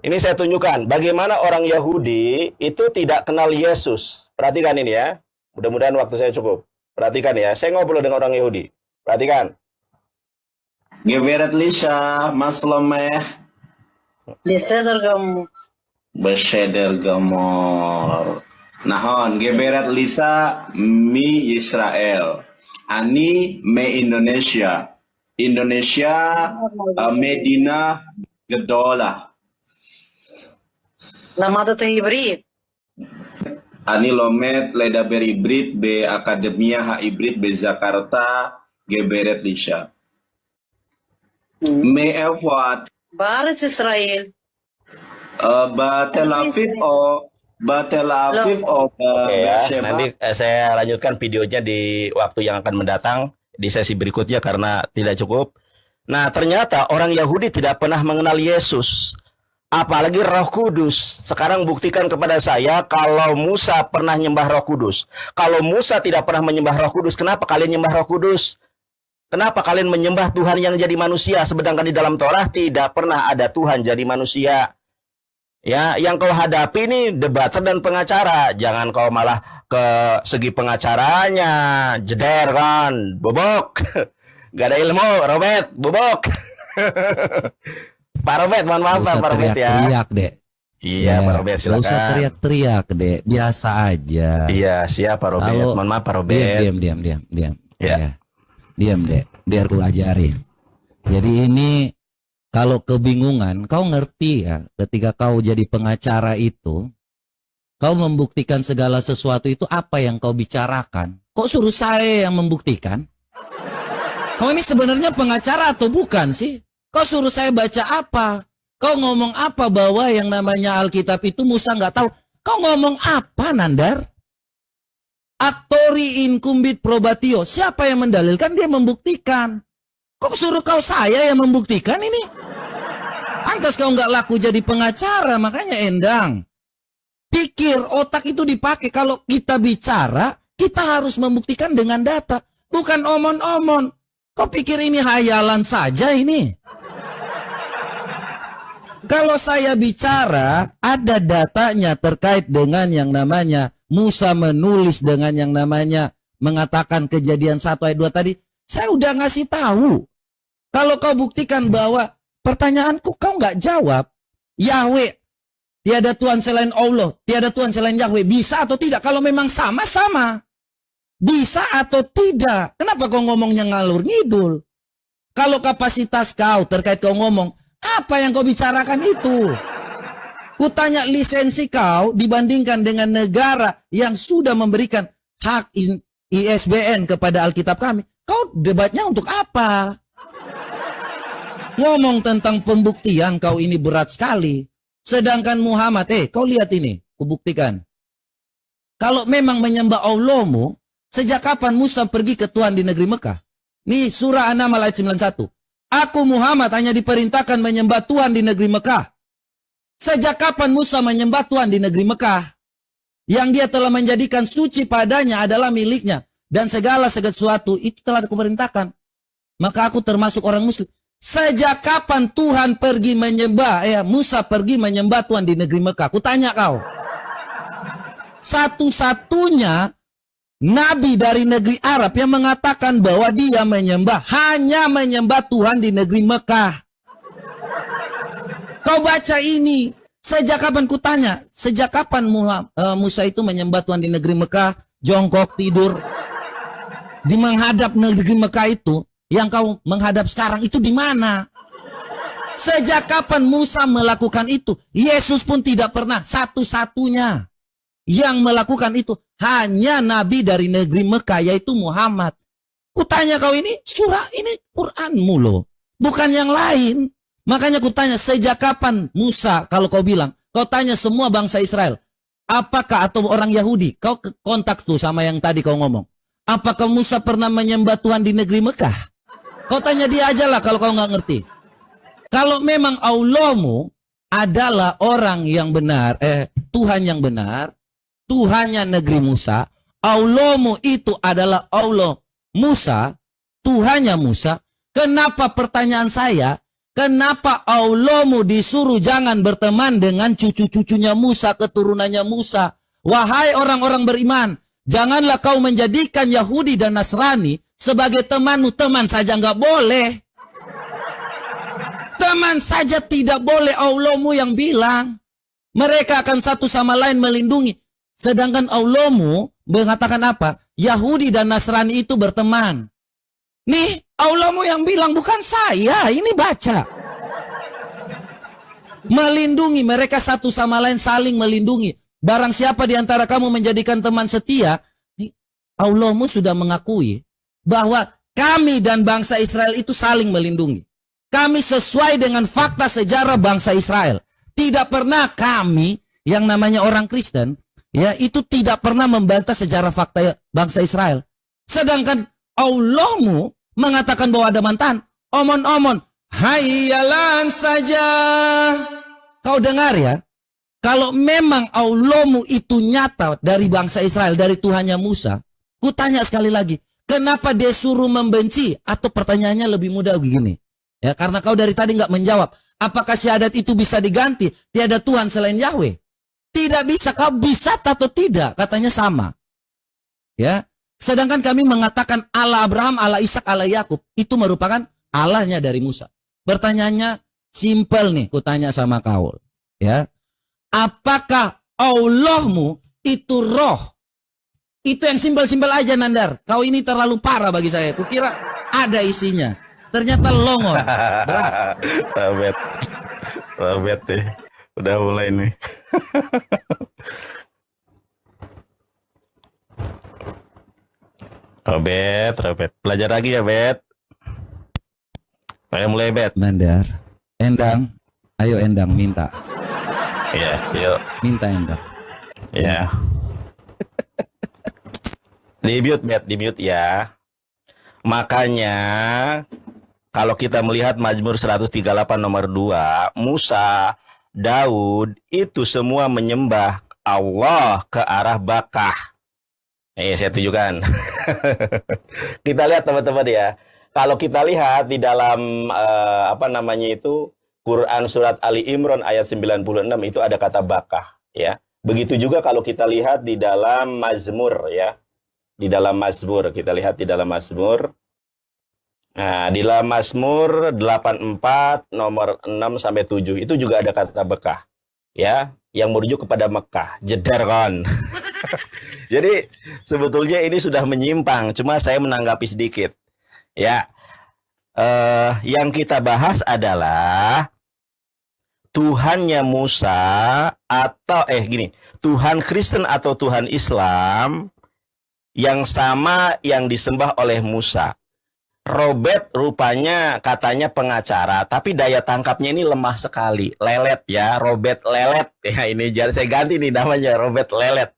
S3: ini saya tunjukkan bagaimana orang Yahudi itu tidak kenal Yesus. Perhatikan ini ya. Mudah-mudahan waktu saya cukup. Perhatikan ya. Saya ngobrol dengan orang Yahudi. Perhatikan.
S2: Geveret Lisa, Maslomeh. Besheder Gamor. Nahon, Geveret Lisa, mi Israel. Ani me Indonesia. Indonesia, Medina Gedola.
S7: למדת עברית.
S2: אני לומד לדבר עברית באקדמיה העברית בזקרתה, גברת לישה. מאיפה את?
S7: בארץ ישראל.
S2: בתל אביב או
S3: Oke ya, nanti saya lanjutkan videonya di waktu yang akan mendatang, di sesi berikutnya karena tidak cukup. Nah, ternyata orang Yahudi tidak pernah mengenal Yesus, apalagi Roh Kudus. Sekarang buktikan kepada saya kalau Musa pernah nyembah Roh Kudus. Kalau Musa tidak pernah menyembah Roh Kudus, kenapa kalian nyembah Roh Kudus? Kenapa kalian menyembah Tuhan yang jadi manusia? Sedangkan di dalam Torah tidak pernah ada Tuhan jadi manusia. Ya, yang kau hadapi nih debater dan pengacara. Jangan kau malah ke segi pengacaranya, jeder kan, bobok. Gak ada ilmu, Robert, bobok. Pak Robert, mohon maaf Pak Robert ya.
S1: Teriak-teriak, Dek.
S3: Iya, Pak Robert,
S1: Gak usah
S3: silakan.
S1: teriak-teriak, Dek. Biasa aja.
S3: Iya, siap Pak Robert.
S1: Kalau-
S3: Mohon maaf Pak Robert.
S1: Diam.
S3: Ya.
S1: Ya. Diam, Dek. Biar ku ajari. Jadi ini kalau kebingungan, kau ngerti ya, ketika kau jadi pengacara itu, kau membuktikan segala sesuatu itu apa yang kau bicarakan. Kok suruh saya yang membuktikan? Kau ini sebenarnya pengacara atau bukan sih? Kau suruh saya baca apa? Kau ngomong apa bahwa yang namanya Alkitab itu Musa nggak tahu? Kau ngomong apa, Nandar? Actori incumbit probatio. Siapa yang mendalilkan, dia membuktikan. Kok suruh kau saya yang membuktikan ini? Pantas kau nggak laku jadi pengacara, makanya Endang. Pikir, otak itu dipakai. Kalau kita bicara, kita harus membuktikan dengan data. Bukan omon-omon. Kau pikir ini hayalan saja ini? Kalau saya bicara, ada datanya terkait dengan yang namanya Musa menulis dengan yang namanya mengatakan Kejadian 1 ayat 2 tadi. Saya udah ngasih tahu. Kalau kau buktikan bahwa pertanyaanku kau nggak jawab, Yahweh, tiada Tuhan selain Allah, tiada Tuhan selain Yahweh, bisa atau tidak? Kalau memang sama-sama, bisa atau tidak? Kenapa kau ngomongnya ngalur ngidul? Kalau kapasitas kau terkait kau ngomong, apa yang kau bicarakan itu? Kutanya lisensi kau dibandingkan dengan negara yang sudah memberikan hak ISBN kepada Alkitab kami. Kau debatnya untuk apa? Ngomong tentang pembuktian kau ini berat sekali. Sedangkan Muhammad, kau lihat ini, kubuktikan. Kalau memang menyembah Allahmu, sejak kapan Musa pergi ke Tuhan di negeri Mekah? Nih surah An-Naml ayat 91. Aku Muhammad hanya diperintahkan menyembah Tuhan di negeri Mekah. Sejak kapan Musa menyembah Tuhan di negeri Mekah? Yang dia telah menjadikan suci padanya adalah miliknya. Dan segala sesuatu itu telah kuperintahkan. Maka aku termasuk orang muslim. Sejak kapan Tuhan pergi menyembah, Musa pergi menyembah Tuhan di negeri Mekah? Kutanya kau. Satu-satunya nabi dari negeri Arab yang mengatakan bahwa dia hanya menyembah Tuhan di negeri Mekah. Kau baca ini. Sejak kapan kutanya? Sejak kapan Musa itu menyembah Tuhan di negeri Mekah? Jongkok tidur. Di menghadap negeri Mekah itu. Yang kau menghadap sekarang itu di mana? Sejak kapan Musa melakukan itu? Yesus pun tidak pernah, satu-satunya yang melakukan itu hanya nabi dari negeri Mekah, yaitu Muhammad. Kutanya kau ini surah ini Quranmu loh, bukan yang lain. Makanya kutanya sejak kapan Musa, kalau kau bilang, kau tanya semua bangsa Israel, apakah atau orang Yahudi, kau kontak tuh sama yang tadi kau ngomong, apakah Musa pernah menyembah Tuhan di negeri Mekah? Kau tanya dia aja lah kalau kau nggak ngerti. Kalau memang Allahmu adalah orang yang benar, Tuhan yang benar, Tuhannya negeri Musa, Allahmu itu adalah Allah Musa, Tuhannya Musa, kenapa pertanyaan saya, kenapa Allahmu disuruh jangan berteman dengan cucu-cucunya Musa, keturunannya Musa? Wahai orang-orang beriman, janganlah kau menjadikan Yahudi dan Nasrani sebagai temanmu. Teman saja nggak boleh. Teman saja tidak boleh, Allahmu yang bilang. Mereka akan satu sama lain melindungi. Sedangkan Allahmu mengatakan apa? Yahudi dan Nasrani itu berteman. Nih, Allahmu yang bilang, bukan saya. Ini baca. Melindungi, mereka satu sama lain saling melindungi. Barang siapa di antara kamu menjadikan teman setia, Allahmu sudah mengakui bahwa kami dan bangsa Israel itu saling melindungi. Kami sesuai dengan fakta sejarah bangsa Israel. Tidak pernah kami yang namanya orang Kristen, ya, itu tidak pernah membantah sejarah fakta bangsa Israel. Sedangkan Allahmu mengatakan bahwa ada mantan. Omon-omon, hayalan saja. Kau dengar ya, kalau memang Allahmu itu nyata dari bangsa Israel, dari Tuhannya Musa, ku tanya sekali lagi, kenapa dia suruh membenci? Atau pertanyaannya lebih mudah begini. Ya, karena kau dari tadi nggak menjawab. Apakah syahadat itu bisa diganti? Tiada Tuhan selain Yahweh. Tidak bisa. Kau bisa atau tidak? Katanya sama. Ya. Sedangkan kami mengatakan Allah Abraham, Allah Ishak, Allah Yakub itu merupakan Allahnya dari Musa. Pertanyaannya simpel nih, kutanya sama kau. Ya. Apakah Allahmu itu roh? Itu yang simpel-simpel aja, Nandar. Kau ini terlalu parah bagi saya. Kukira ada isinya. Ternyata longon. Berat.
S3: Robet deh. Udah mulai nih. Robet. Belajar lagi ya, Bet. Ayo mulai, Bet.
S1: Nandar. Endang. Ayo Endang, minta.
S3: Iya, yuk.
S1: Minta Endang.
S3: Iya. Di mute, Bet. Di mute ya. Makanya kalau kita melihat Mazmur 138 nomor 2, Musa, Daud itu semua menyembah Allah ke arah Bakah. Saya tunjukkan. Kita lihat teman-teman ya. Kalau kita lihat di dalam Quran surat Ali Imran ayat 96 itu ada kata Bakah ya. Begitu juga kalau kita lihat di dalam Mazmur ya. Di dalam Mazmur, kita lihat di dalam Mazmur. Nah, di dalam Mazmur 84 nomor 6 sampai 7 itu juga ada kata Bekah ya, yang merujuk kepada Mekah, jedar kan. Jadi sebetulnya ini sudah menyimpang, cuma saya menanggapi sedikit. Ya. Yang kita bahas adalah Tuhannya Musa atau Tuhan Kristen atau Tuhan Islam yang sama yang disembah oleh Musa. Robert rupanya katanya pengacara, tapi daya tangkapnya ini lemah sekali. Lelet ya, Robert Lelet. Ya ini jadi saya ganti nih namanya, Robert Lelet.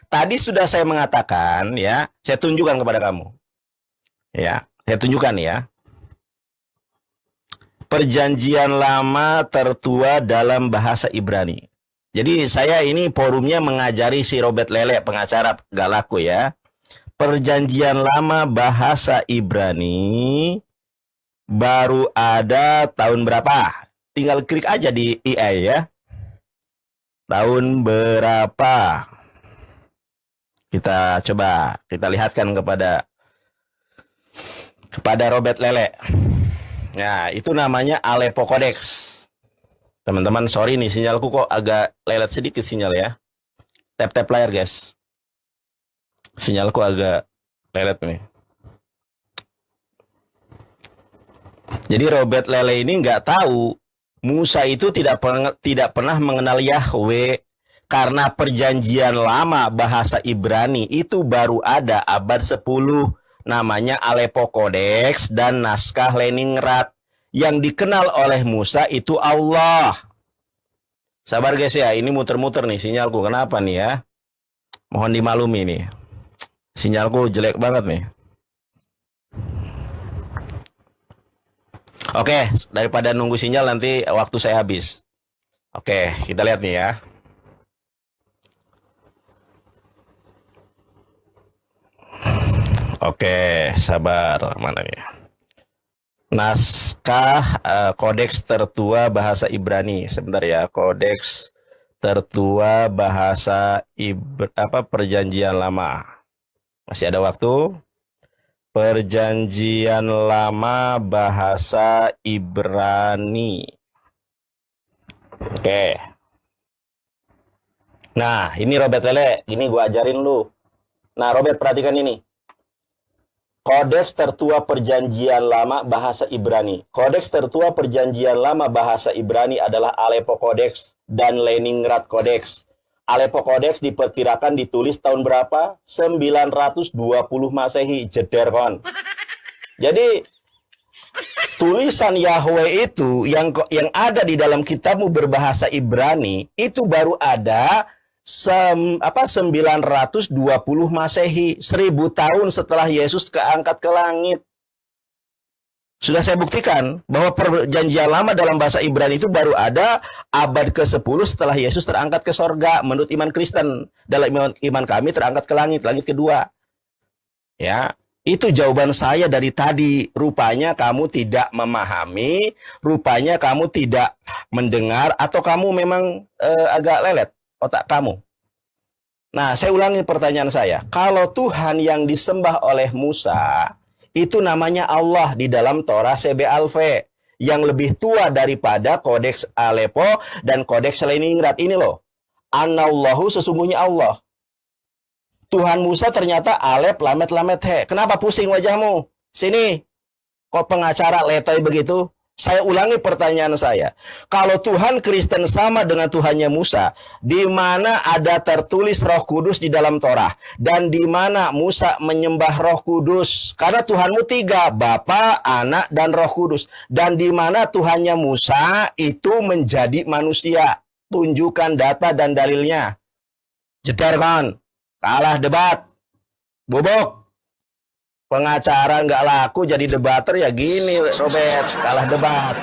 S3: Tadi sudah saya mengatakan ya, saya tunjukkan kepada kamu. Ya, saya tunjukkan ya. Perjanjian lama tertua dalam bahasa Ibrani. Jadi saya ini forumnya mengajari si Robert Lelet, pengacara gak laku ya. Perjanjian lama bahasa Ibrani baru ada tahun berapa? Tinggal klik aja di AI ya. Tahun berapa? Kita coba kita lihatkan kepada Robert Lele. Nah, itu namanya Aleppo Codex. Teman-teman, sorry nih sinyalku kok agak lelet sedikit sinyal ya. Tap-tap layar, guys. Sinyalku agak lelet nih. Jadi Robert Lele ini nggak tahu Musa itu tidak pernah mengenal Yahweh karena perjanjian lama bahasa Ibrani itu baru ada abad 10, namanya Aleppo Codex dan naskah Leningrad. Yang dikenal oleh Musa itu Allah. Sabar guys ya, ini muter-muter nih sinyalku. Kenapa nih ya? Mohon dimaklumi nih. Sinyalku jelek banget nih. Oke, daripada nunggu sinyal nanti waktu saya habis. Oke, kita lihat nih ya. Oke, sabar. Mana nih? Naskah Kodeks tertua bahasa Ibrani. Sebentar ya, Kodeks tertua bahasa Perjanjian Lama. Masih ada waktu. Perjanjian Lama bahasa Ibrani. Oke. Nah, ini Robert Lele. Ini gue ajarin lu. Nah, Robert, perhatikan ini. Kodeks tertua Perjanjian Lama bahasa Ibrani. Kodeks tertua Perjanjian Lama bahasa Ibrani adalah Aleppo Codex dan Leningrad Codex. Aleppo Codex diperkirakan ditulis tahun berapa? 920 Masehi, jeder kon. Jadi tulisan Yahweh itu yang ada di dalam kitabmu berbahasa Ibrani itu baru ada 920 Masehi, 1000 tahun setelah Yesus keangkat ke langit. Sudah saya buktikan bahwa perjanjian lama dalam bahasa Ibrani itu baru ada abad ke-10 setelah Yesus terangkat ke sorga. Menurut iman Kristen, dalam iman kami terangkat ke langit kedua. Ya, Itu jawaban saya dari tadi. Rupanya kamu tidak memahami, rupanya kamu tidak mendengar, atau kamu memang agak lelet otak kamu. Nah, saya ulangi pertanyaan saya. Kalau Tuhan yang disembah oleh Musa, itu namanya Allah di dalam Torah CBAlpha, yang lebih tua daripada Kodeks Aleppo dan Kodeks Leningrad ini loh. Anallahu, sesungguhnya Allah. Tuhan Musa ternyata Alep, Lamet, Lamet, He. Kenapa pusing wajahmu? Sini. Kok pengacara letoy begitu? Saya ulangi pertanyaan saya. Kalau Tuhan Kristen sama dengan Tuhannya Musa, di mana ada tertulis Roh Kudus di dalam Torah, dan di mana Musa menyembah Roh Kudus? Karena Tuhanmu 3, Bapa, Anak, dan Roh Kudus. Dan di mana Tuhannya Musa itu menjadi manusia? Tunjukkan data dan dalilnya. Jedar kan? Kalah debat. Bobok. Pengacara nggak laku jadi debater ya gini, Robert. Kalah debat.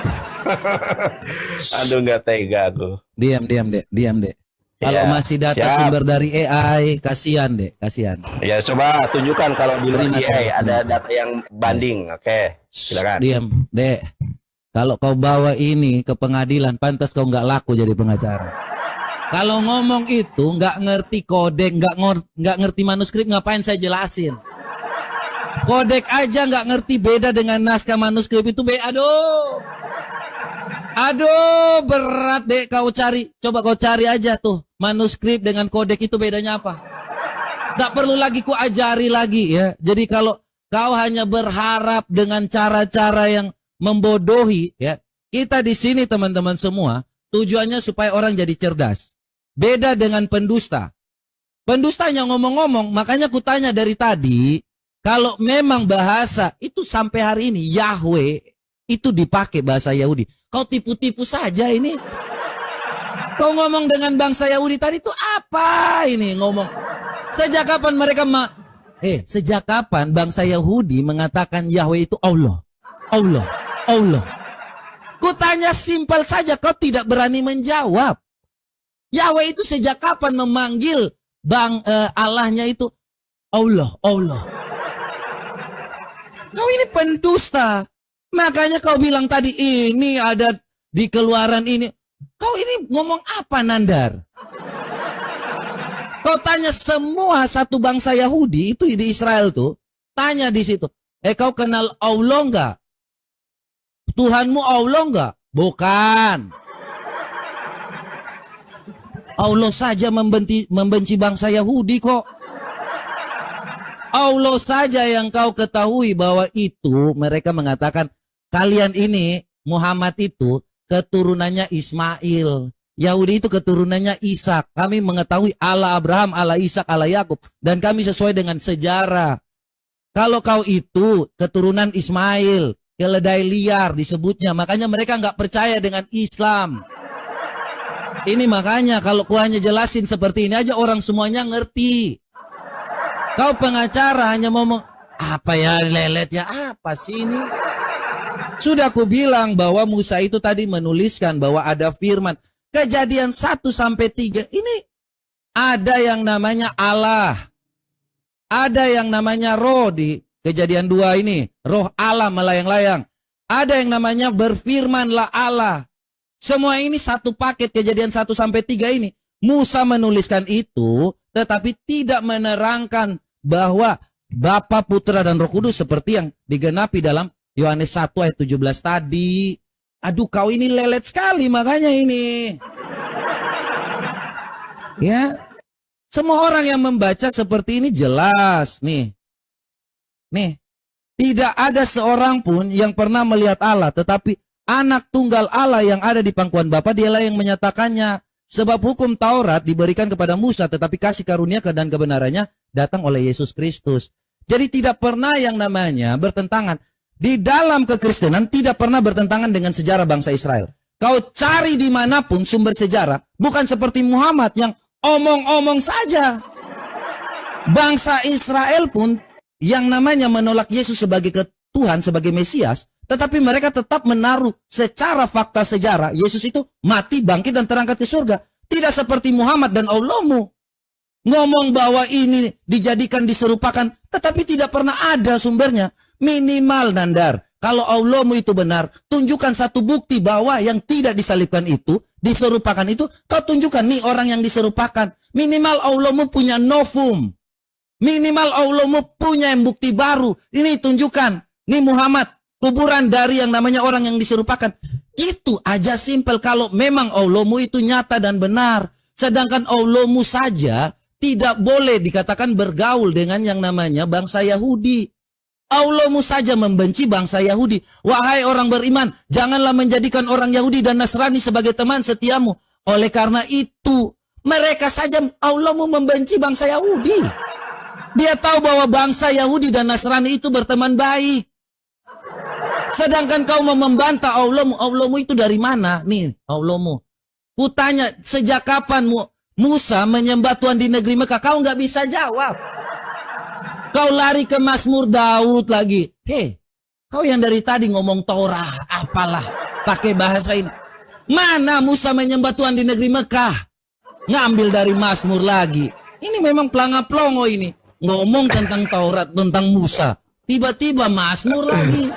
S3: Aduh, nggak tega aku.
S1: Diam dek. Kalau
S3: Ya,
S1: masih data
S3: siap.
S1: sumber dari AI, kasihan dek, kasihan.
S3: Ya, coba tunjukkan kalau di
S1: Terima
S3: AI
S1: kasih.
S3: ada data yang banding. Oke, silakan.
S1: Diam, dek. Kalau kau bawa ini ke pengadilan, pantas kau nggak laku jadi pengacara. Kalau ngomong itu nggak ngerti kodek, nggak ngerti manuskrip, ngapain saya jelasin? Kodek aja nggak ngerti, beda dengan naskah manuskrip itu aduh berat dek kau cari. Coba kau cari aja tuh manuskrip dengan kodek itu bedanya apa. Tak perlu lagi ku ajari lagi ya. Jadi kalau kau hanya berharap dengan cara-cara yang membodohi ya, kita di sini teman-teman semua tujuannya supaya orang jadi cerdas. Beda dengan pendusta. Pendustanya ngomong-ngomong, makanya ku tanya dari tadi. Kalau memang bahasa itu sampai hari ini Yahweh itu dipakai bahasa Yahudi. Kau tipu-tipu saja ini. Kau ngomong dengan bangsa Yahudi tadi itu apa ini ngomong? Sejak kapan mereka sejak kapan bangsa Yahudi mengatakan Yahweh itu Allah? Allah. Allah. Ku tanya simpel saja, kau tidak berani menjawab. Yahweh itu sejak kapan memanggil Allahnya itu Allah, Allah. Kau ini pendusta. Makanya kau bilang tadi ini ada di Keluaran ini. Kau ini ngomong apa, Nandar? Kau tanya semua satu bangsa Yahudi itu di Israel tuh, tanya di situ. Kau kenal Allah enggak? Tuhanmu Allah enggak? Bukan. Allah saja membenci bangsa Yahudi kok. Allah saja yang kau ketahui bahwa itu mereka mengatakan kalian ini Muhammad itu keturunannya Ismail. Yahudi itu keturunannya Ishak. Kami mengetahui Allah Abraham, Allah Ishak, Allah Yakub. Dan kami sesuai dengan sejarah. Kalau kau itu keturunan Ismail, keledai liar disebutnya. Makanya mereka nggak percaya dengan Islam. Ini makanya kalau ku hanya jelasin seperti ini aja orang semuanya ngerti. Kau pengacara hanya ngomong, apa ya lelet ya, apa sih ini? Sudah aku bilang bahwa Musa itu tadi menuliskan bahwa ada firman. Kejadian 1-3 ini ada yang namanya Allah. Ada yang namanya roh di Kejadian 2 ini. Roh Allah melayang-layang. Ada yang namanya berfirmanlah Allah. Semua ini satu paket Kejadian 1-3 ini. Musa menuliskan itu tetapi tidak menerangkan bahwa Bapa, Putra, dan Roh Kudus seperti yang digenapi dalam Yohanes 1 ayat 17 tadi. Aduh, kau ini lelet sekali makanya ini. Ya, semua orang yang membaca seperti ini jelas nih. Nih, tidak ada seorang pun yang pernah melihat Allah, tetapi anak tunggal Allah yang ada di pangkuan Bapa dialah yang menyatakannya. Sebab hukum Taurat diberikan kepada Musa, tetapi kasih karunia dan kebenarannya datang oleh Yesus Kristus. Jadi tidak pernah yang namanya bertentangan. Di dalam kekristenan tidak pernah bertentangan dengan sejarah bangsa Israel. Kau cari dimanapun sumber sejarah, bukan seperti Muhammad yang omong-omong saja. Bangsa Israel pun yang namanya menolak Yesus sebagai Tuhan, sebagai Mesias, tetapi mereka tetap menaruh secara fakta sejarah Yesus itu mati, bangkit, dan terangkat ke surga. Tidak seperti Muhammad dan Allahmu. ngomong bahwa ini dijadikan diserupakan, tetapi tidak pernah ada sumbernya. Minimal Nandar, kalau Allahmu itu benar, tunjukkan satu bukti bahwa yang tidak disalibkan itu, diserupakan itu, kau tunjukkan nih orang yang diserupakan. Minimal Allahmu punya novum. Minimal Allahmu punya yang bukti baru. Ini tunjukkan, nih Muhammad, kuburan dari yang namanya orang yang diserupakan. Itu aja simpel kalau memang Allahmu itu nyata dan benar. Sedangkan Allahmu saja tidak boleh dikatakan bergaul dengan yang namanya bangsa Yahudi. Allahmu saja membenci bangsa Yahudi. Wahai orang beriman, janganlah menjadikan orang Yahudi dan Nasrani sebagai teman setiamu. Oleh karena itu, mereka saja Allahmu membenci bangsa Yahudi. Dia tahu bahwa bangsa Yahudi dan Nasrani itu berteman baik. Sedangkan kau mau membantah Allahmu. Allahmu itu dari mana? Nih, Allahmu. Kutanya, sejak kapan Musa menyembah Tuhan di negeri Mekah? Kau nggak bisa jawab. Kau lari ke Mazmur Daud lagi. Hei, kau yang dari tadi ngomong Torah, apalah, pakai bahasa ini. Mana Musa menyembah Tuhan di negeri Mekah? Ngambil dari Mazmur lagi. Ini memang pelanga-pelongo ini. Ngomong tentang Taurat, tentang Musa. Tiba-tiba Mazmur lagi.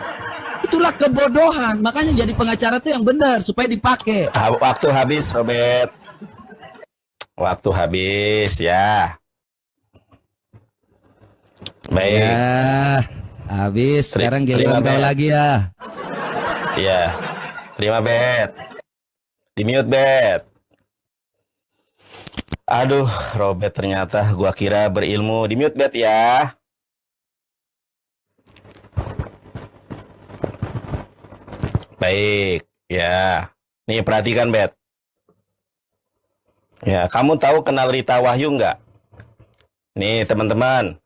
S1: Itulah kebodohan. Makanya jadi pengacara itu yang benar, supaya dipakai.
S3: Waktu habis, Robert. Waktu habis, ya. Baik.
S1: Ya, habis. Sekarang giliran kau lagi ya.
S3: Iya. Terima, Bet. Di-mute, Bet. Aduh, Robert ternyata gua kira berilmu. Di-mute, Bet ya. Baik, ya. Nih, perhatikan, Bet. Ya, kamu tahu kenal Rita Wahyu nggak? Nih, teman-teman.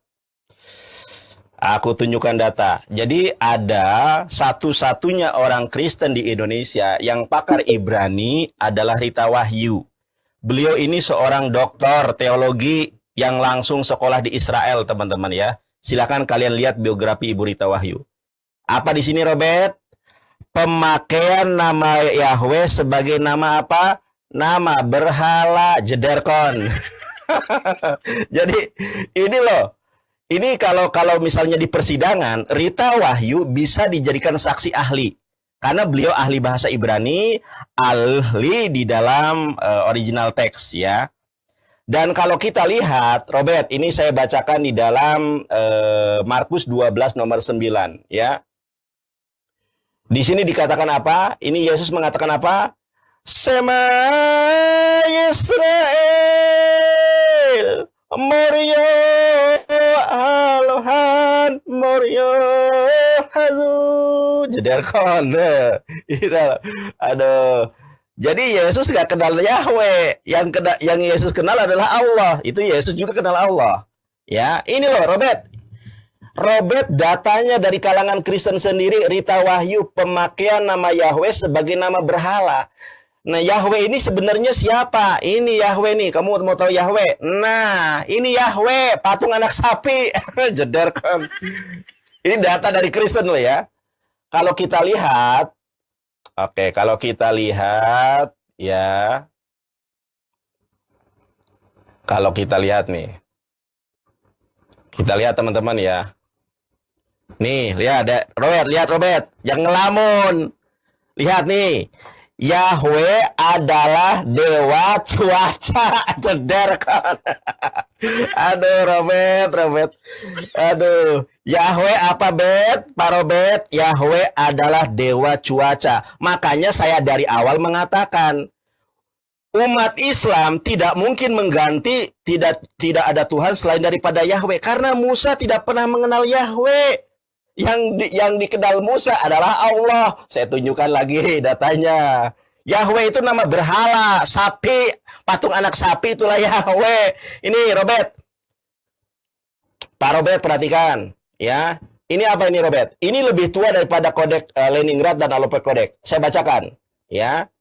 S3: Aku tunjukkan data. Jadi ada satu-satunya orang Kristen di Indonesia yang pakar Ibrani adalah Rita Wahyu. Beliau ini seorang doktor teologi yang langsung sekolah di Israel, teman-teman ya. Silakan kalian lihat biografi Ibu Rita Wahyu. Apa di sini, Robert? Pemakaian nama Yahweh sebagai nama apa? Nama berhala, jederkon. Jadi ini loh. Ini kalau misalnya di persidangan, Rita Wahyu bisa dijadikan saksi ahli. Karena beliau ahli bahasa Ibrani, ahli di dalam original teks ya. Dan kalau kita lihat, Robert, ini saya bacakan di dalam Markus 12 nomor 9 ya. Di sini dikatakan apa? Ini Yesus mengatakan apa? Sema Israel, Morio Alohan, Morio Hazu, jederkon. Aduh. Jadi Yesus gak kenal Yahweh. Yang Yesus kenal adalah Allah. Itu Yesus juga kenal Allah. Ya, ini loh, Robert. Datanya dari kalangan Kristen sendiri, Rita Wahyu, pemakaian nama Yahweh sebagai nama berhala. Nah, Yahweh ini sebenarnya siapa? Ini Yahweh nih. Kamu mau tahu Yahweh? Nah, ini Yahweh, patung anak sapi. Jederkan. Ini data dari Kristen loh ya. Kalau kita lihat, oke, kalau kita lihat ya. Kalau kita lihat nih. Kita lihat teman-teman ya. Nih, lihat Robert, yang ngelamun. Lihat nih. Yahweh adalah dewa cuaca. Jederkan. Aduh, Robert. Aduh. Yahweh apa, Bet? Pak Robert, Yahweh adalah dewa cuaca. Makanya saya dari awal mengatakan, umat Islam tidak mungkin mengganti, tidak ada Tuhan selain daripada Yahweh. Karena Musa tidak pernah mengenal Yahweh. Yang dikenal Musa adalah Allah. Saya tunjukkan lagi datanya. Yahweh itu nama berhala, sapi, patung anak sapi itulah Yahweh. Ini Robert. Pak Robert perhatikan, ya. Ini apa ini Robert? Ini lebih tua daripada kodek Leningrad dan Alopek kodek. Saya bacakan, ya.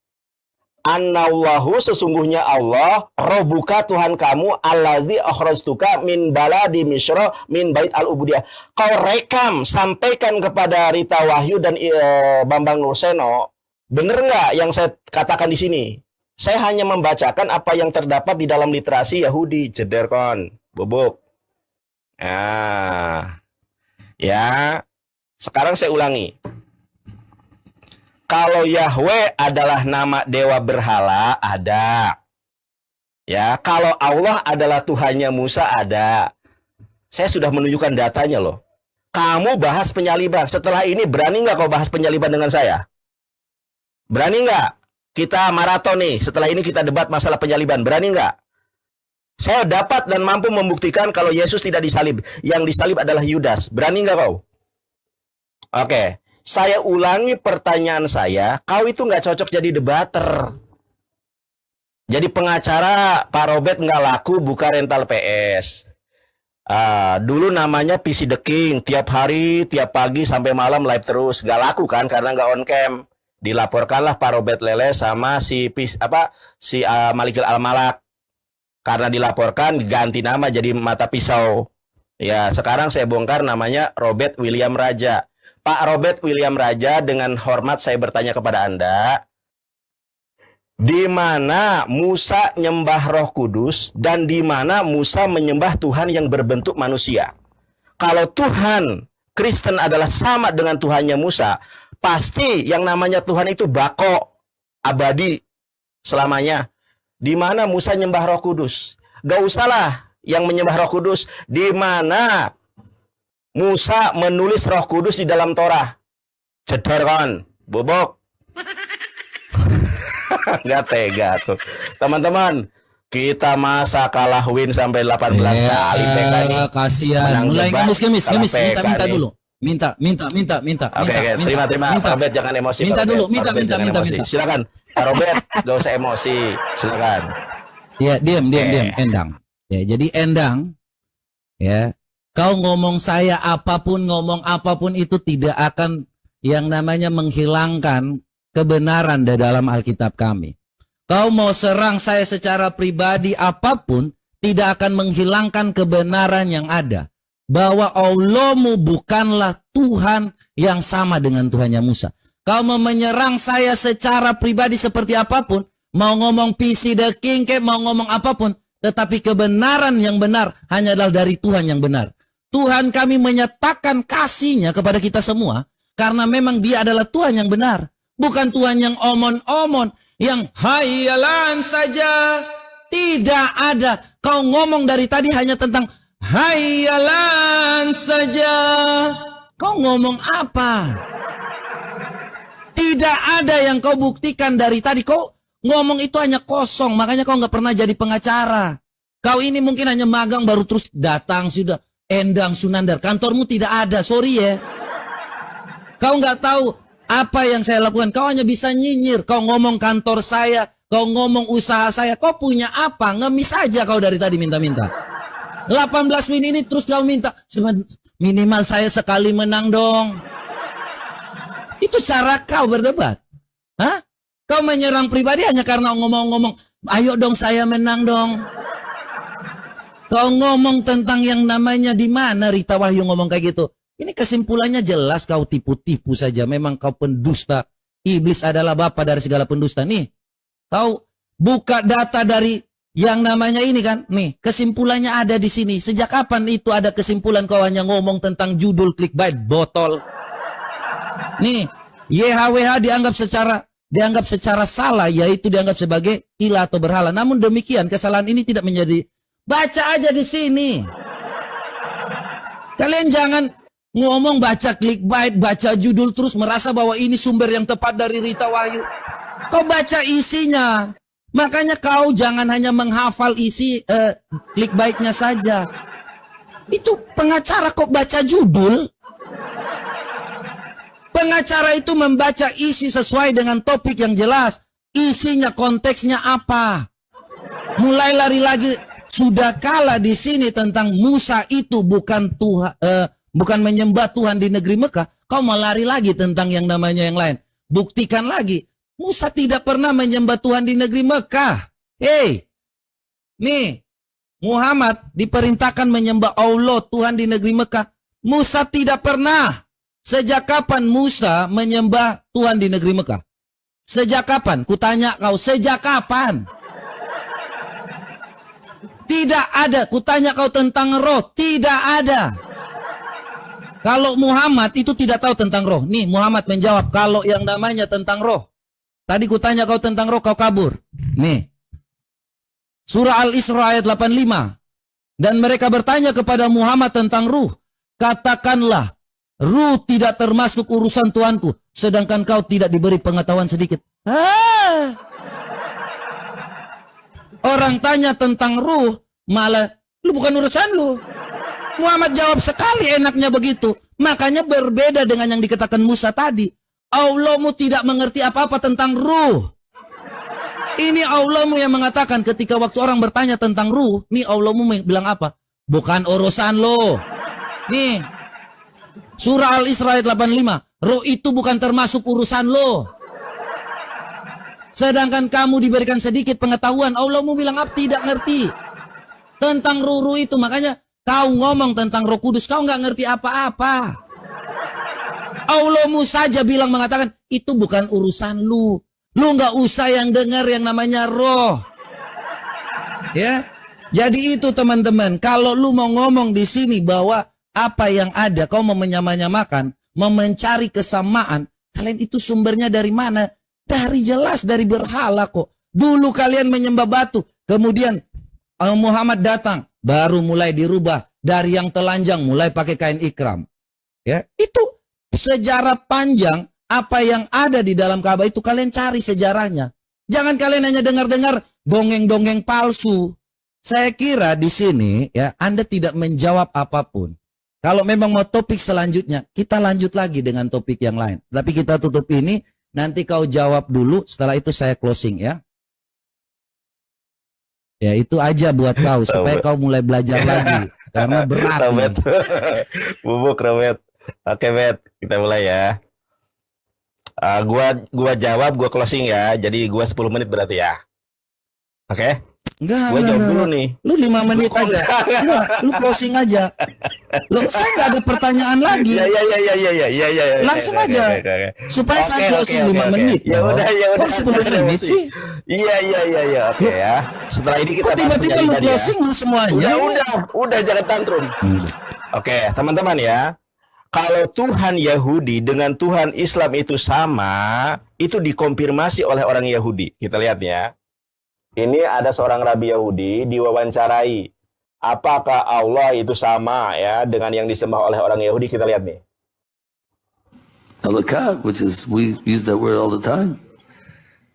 S3: Annallahu, sesungguhnya Allah, Robuka Tuhan kamu, Allazi akhrajtuka min baladi Misra min bait al-ubudiyah. Kau rekam, sampaikan kepada Rita Wahyu dan Bambang Nurseno, bener nggak yang saya katakan di sini? Saya hanya membacakan apa yang terdapat di dalam literasi Yahudi. Jeder kon, bobok. Nah, ya. Sekarang saya ulangi. Kalau Yahweh adalah nama dewa berhala, ada. Ya, kalau Allah adalah Tuhannya Musa, ada. Saya sudah menunjukkan datanya loh. Kamu bahas penyaliban. Setelah ini berani nggak kau bahas penyaliban dengan saya? Berani nggak? Kita maraton nih. Setelah ini kita debat masalah penyaliban. Berani nggak? Saya dapat dan mampu membuktikan kalau Yesus tidak disalib. Yang disalib adalah Yudas. Berani nggak kau? Oke. Saya ulangi pertanyaan saya. Kau itu nggak cocok jadi debater. Jadi pengacara Pak Robert nggak laku buka rental PS. Dulu namanya PC The King. Tiap hari, tiap pagi sampai malam live terus. Nggak laku kan karena nggak on cam. Dilaporkanlah Pak Robert Lele sama si Malikil Al-Malak. Karena dilaporkan ganti nama jadi Mata Pisau. Ya, sekarang saya bongkar namanya Robert William Raja. Pak Robert William Raja, dengan hormat saya bertanya kepada Anda, di mana Musa nyembah Roh Kudus dan di mana Musa menyembah Tuhan yang berbentuk manusia? Kalau Tuhan Kristen adalah sama dengan Tuhannya Musa, pasti yang namanya Tuhan itu bako, abadi selamanya. Di mana Musa nyembah Roh Kudus? Gak usahlah yang menyembah Roh Kudus. Di mana Musa menulis Roh Kudus di dalam Torah? Ceder kan, bobok. Gak tega tuh. Teman-teman, kita masa kalah win sampai 18 kali PK nih.
S1: Kasihan. Mulai ngemis. Minta dulu. Minta.
S3: Oke, terima. Pak Robert jangan emosi.
S1: Minta dulu, minta.
S3: Silakan. Pak Robert, gak usah emosi. Silakan.
S1: Ya, diam, Endang. Ya, jadi Endang, ya, kau ngomong saya apapun, ngomong apapun itu tidak akan yang namanya menghilangkan kebenaran di dalam Alkitab kami. Kau mau serang saya secara pribadi apapun, tidak akan menghilangkan kebenaran yang ada. Bahwa Allahmu bukanlah Tuhan yang sama dengan Tuhannya Musa. Kau mau menyerang saya secara pribadi seperti apapun, mau ngomong PC The King, mau ngomong apapun, tetapi kebenaran yang benar hanya adalah dari Tuhan yang benar. Tuhan kami menyatakan kasih-Nya kepada kita semua, karena memang Dia adalah Tuhan yang benar. Bukan Tuhan yang omon-omon, yang hayalan saja. Tidak ada. Kau ngomong dari tadi hanya tentang hayalan saja. Kau ngomong apa? Tidak ada yang kau buktikan dari tadi. Kau ngomong itu hanya kosong. Makanya kau nggak pernah jadi pengacara. Kau ini mungkin hanya magang baru terus datang sudah. Endang Sunandar, kantormu tidak ada, sorry ya. Kau nggak tahu apa yang saya lakukan. Kau hanya bisa nyinyir. Kau ngomong kantor saya, kau ngomong usaha saya. Kau punya apa? Ngemis aja kau dari tadi minta-minta. 18 win ini terus kau minta. Minimal saya sekali menang dong. Itu cara kau berdebat. Hah? Kau menyerang pribadi hanya karena ngomong-ngomong. Ayo dong saya menang dong. Kau ngomong tentang yang namanya di mana Rita Wahyu ngomong kayak gitu. Ini kesimpulannya jelas, kau tipu-tipu saja. Memang kau pendusta. Iblis adalah bapa dari segala pendusta. Nih, kau buka data dari yang namanya ini kan. Nih, kesimpulannya ada di sini. Sejak kapan itu ada kesimpulan kau hanya ngomong tentang judul clickbait botol. Nih, YHWH dianggap secara salah, yaitu dianggap sebagai ilah atau berhala. Namun demikian, kesalahan ini tidak menjadi. Baca aja di sini. Kalian jangan ngomong baca clickbait, baca judul terus merasa bahwa ini sumber yang tepat dari Rita Wahyu. Kau baca isinya. Makanya kau jangan hanya menghafal isi clickbaitnya saja. Itu pengacara kok baca judul. Pengacara itu membaca isi sesuai dengan topik yang jelas. Isinya, konteksnya apa. Mulai lari lagi. Sudah kalah di sini tentang Musa itu bukan Tuhan, bukan menyembah Tuhan di negeri Mekah. Kau mau lari lagi tentang yang namanya yang lain. Buktikan lagi. Musa tidak pernah menyembah Tuhan di negeri Mekah. Hei, nih Muhammad diperintahkan menyembah Allah Tuhan di negeri Mekah. Musa tidak pernah. Sejak kapan Musa menyembah Tuhan di negeri Mekah? Sejak kapan? Kutanya kau, sejak kapan? Tidak ada. Kutanya kau tentang roh. Tidak ada. Kalau Muhammad itu tidak tahu tentang roh. Nih Muhammad menjawab, kalau yang namanya tentang roh. Tadi kutanya kau tentang roh, kau kabur. Nih. Surah Al-Isra ayat 85. Dan mereka bertanya kepada Muhammad tentang ruh. Katakanlah, ruh tidak termasuk urusan Tuanku. Sedangkan kau tidak diberi pengetahuan sedikit. Orang tanya tentang ruh, malah, lu bukan urusan lu. Muhammad jawab sekali enaknya begitu. Makanya berbeda dengan yang dikatakan Musa tadi. Allahmu tidak mengerti apa-apa tentang ruh. Ini Allahmu yang mengatakan ketika waktu orang bertanya tentang ruh. Nih Allahmu bilang apa? Bukan urusan lo. Nih. Surah Al-Isra ayat 85. Ruh itu bukan termasuk urusan lo. Sedangkan kamu diberikan sedikit pengetahuan. Allahmu bilang apa? Tidak ngerti. Tentang ruh-ruh itu. Makanya kau ngomong tentang Roh Kudus, kau nggak ngerti apa-apa. Allahmu saja bilang mengatakan, itu bukan urusan lu. Lu nggak usah yang dengar yang namanya roh. Ya, jadi itu teman-teman. Kalau lu mau ngomong di sini bahwa apa yang ada, kau mau menyamakan, mau mencari kesamaan, kalian itu sumbernya dari mana? Dari jelas dari berhala kok. Dulu kalian menyembah batu, kemudian Muhammad datang. Baru mulai dirubah dari yang telanjang mulai pakai kain ikram. Ya, itu sejarah panjang apa yang ada di dalam Ka'bah itu kalian cari sejarahnya. Jangan kalian hanya dengar-dengar dongeng-dongeng palsu. Saya kira di sini ya Anda tidak menjawab apapun. Kalau memang mau topik selanjutnya, kita lanjut lagi dengan topik yang lain. Tapi kita tutup ini, nanti kau jawab dulu, setelah itu saya closing ya. Ya itu aja buat kau supaya kau mulai belajar lagi karena berat.
S3: Robert. Bubuk Robert. Oke Bet, kita mulai ya. Gua jawab, gua closing ya. Jadi gua 10 menit berarti ya. Oke? Gua jawab dulu nih.
S1: Lu 5 menit aja. Enggak, lu closing aja. Lu saya nggak ada pertanyaan lagi.
S3: Ya.
S1: Langsung aja. Supaya saya closing 5 menit.
S3: Ya udah.
S1: Kok 10 menit sih?
S3: Iya. Oke ya. Setelah ini kita
S1: tiba-tiba lu closing lu semuanya.
S3: Udah jangan tantrum. Oke, teman-teman ya. Kalau Tuhan Yahudi dengan Tuhan Islam itu sama, itu dikonfirmasi oleh orang Yahudi. Kita lihat ya. Ini ada seorang rabi Yahudi diwawancarai. Apakah Allah itu sama ya dengan yang disembah oleh orang Yahudi? Kita lihat nih.
S8: Elokah, which is, we use that word all the time.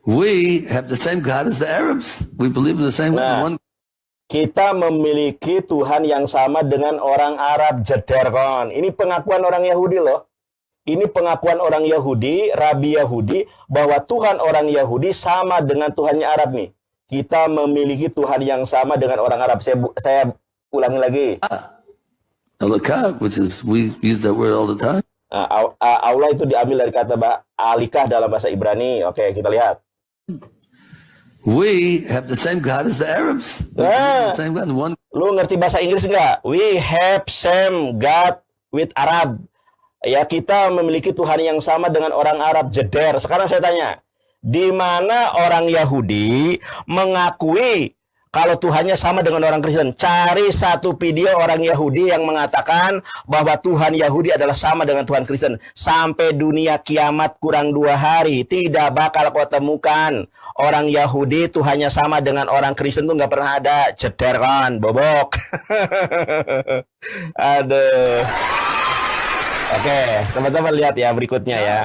S8: We have the same God as the Arabs. We believe in the same one.
S3: Kita memiliki Tuhan yang sama dengan orang Arab, jederkon. Ini pengakuan orang Yahudi loh. Ini pengakuan orang Yahudi, rabi Yahudi, bahwa Tuhan orang Yahudi sama dengan Tuhannya Arab nih. Kita memiliki Tuhan yang sama dengan orang Arab. Saya ulangi lagi.
S8: Elokah, which is, we use that word all the time.
S3: Allah itu diambil dari kata alikah dalam bahasa Ibrani. Oke, kita lihat.
S8: We have the same God as the Arabs. The same God, one.
S3: Lu ngerti bahasa Inggris enggak? We have same God with Arab. Ya, kita memiliki Tuhan yang sama dengan orang Arab, jeder. Sekarang saya tanya, di mana orang Yahudi mengakui kalau Tuhannya sama dengan orang Kristen? Cari satu video orang Yahudi yang mengatakan bahwa Tuhan Yahudi adalah sama dengan Tuhan Kristen. Sampai dunia kiamat kurang 2 hari, tidak bakal kau temukan orang Yahudi Tuhannya sama dengan orang Kristen tuh nggak pernah ada. Jeder kan, bobok. Aduh. Oke, teman-teman lihat ya berikutnya ya.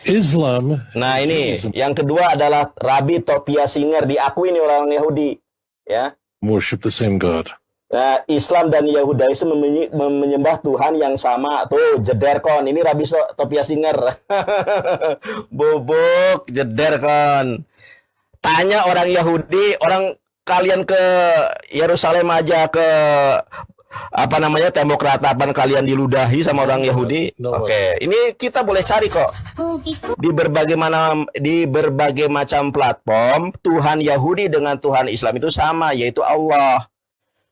S9: Islam.
S3: Nah ini yang kedua adalah Rabi Topia Singer, diakui nih orang Yahudi ya.
S9: Worship the same God.
S3: Nah, Islam dan Yahudaisme menyembah Tuhan yang sama. Tuh jederkon, ini Rabi Topia Singer. Bobok jederkon. Tanya orang Yahudi, orang kalian ke Yerusalem aja, ke apa namanya tembok ratapan, kalian diludahi sama orang Yahudi. Oke, ini kita boleh cari kok di berbagai macam platform. Tuhan Yahudi dengan Tuhan Islam itu sama, yaitu Allah.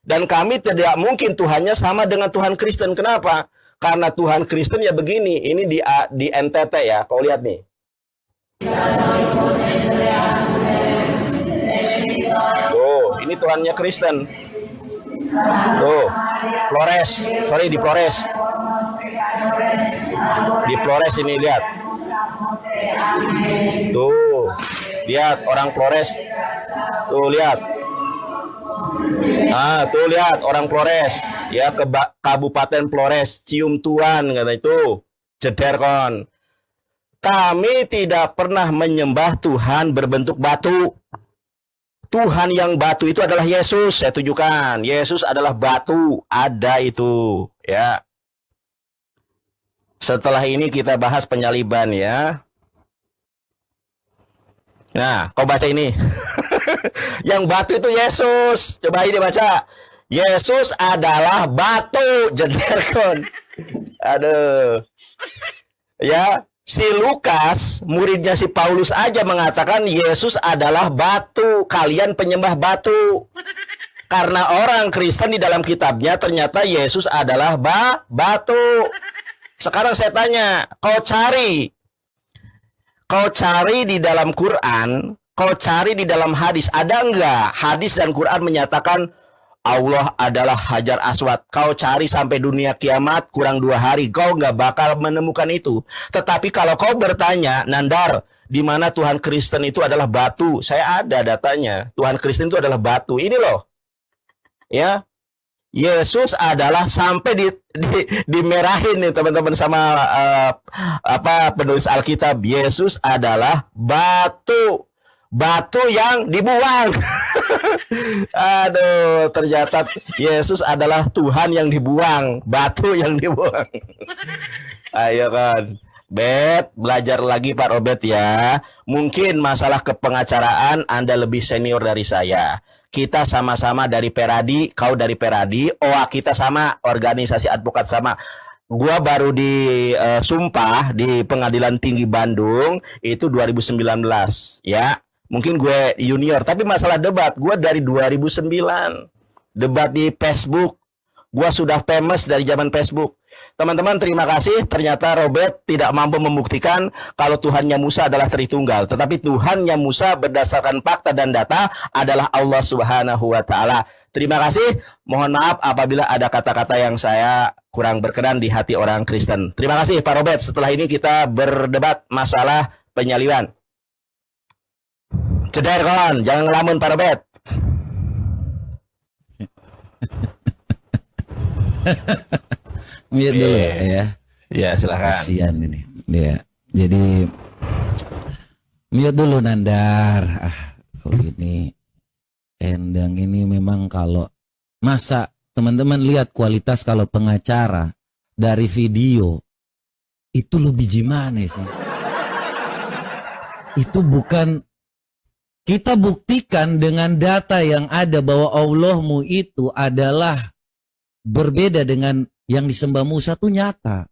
S3: Dan kami tidak mungkin Tuhannya sama dengan Tuhan Kristen. Kenapa? Karena Tuhan Kristen ya begini. Ini di NTT ya, kau lihat nih. Tuh, ini Tuhannya Kristen. Tuh, Flores, sorry di Flores. Di Flores ini lihat. Tuh, lihat orang Flores. Tuh lihat. Ah, tuh lihat orang Flores. Ya, ke Kabupaten Flores, cium Tuhan kata itu. Jeder kon. Kami tidak pernah menyembah Tuhan berbentuk batu. Tuhan yang batu itu adalah Yesus. Saya tunjukkan. Yesus adalah batu. Ada itu. Ya. Setelah ini kita bahas penyaliban ya. Nah, kau baca ini. Yang batu itu Yesus. Coba ini baca. Yesus adalah batu. Jederkon. Aduh. Ya, si Lukas, muridnya si Paulus aja mengatakan Yesus adalah batu. Kalian penyembah batu. Karena orang Kristen di dalam kitabnya ternyata Yesus adalah batu. Sekarang saya tanya, kau cari di dalam Quran, kau cari di dalam hadis, ada enggak hadis dan Quran menyatakan Allah adalah Hajar Aswad? Kau cari sampai dunia kiamat kurang 2 hari, kau nggak bakal menemukan itu. Tetapi kalau kau bertanya, Nandar, di mana Tuhan Kristen itu adalah batu? Saya ada datanya. Tuhan Kristen itu adalah batu. Ini loh, ya. Yesus adalah sampai dimerahin nih teman-teman sama penulis Alkitab. Yesus adalah batu. Batu yang dibuang. Aduh, ternyata Yesus adalah Tuhan yang dibuang, batu yang dibuang. Ayo kan, Bet, belajar lagi Pak Robert ya. Mungkin masalah kepengacaraan Anda lebih senior dari saya. Kita sama-sama dari Peradi, kau dari Peradi, OA kita sama, organisasi advokat sama. Gua baru disumpah di Pengadilan Tinggi Bandung itu 2019 ya. Mungkin gue junior, tapi masalah debat, gue dari 2009. Debat di Facebook, gue sudah famous dari zaman Facebook. Teman-teman, terima kasih. Ternyata Robert tidak mampu membuktikan kalau Tuhannya Musa adalah Tritunggal. Tetapi Tuhannya Musa berdasarkan fakta dan data adalah Allah Subhanahu wa Ta'ala. Terima kasih. Mohon maaf apabila ada kata-kata yang saya kurang berkenan di hati orang Kristen. Terima kasih Pak Robert. Setelah ini kita berdebat masalah penyaliban. Ceder kon, jangan ngelamun Pak Robert.
S1: Mute dulu ya.
S3: Ya, silakan.
S1: Kasihan ini. Ya. Jadi mute dulu Nandar. Kok ini Endang ini memang kalau masa teman-teman lihat kualitas kalau pengacara dari video itu lebih gimana sih? Itu bukan. Kita buktikan dengan data yang ada bahwa Allahmu itu adalah berbeda dengan yang disembah Musa itu nyata.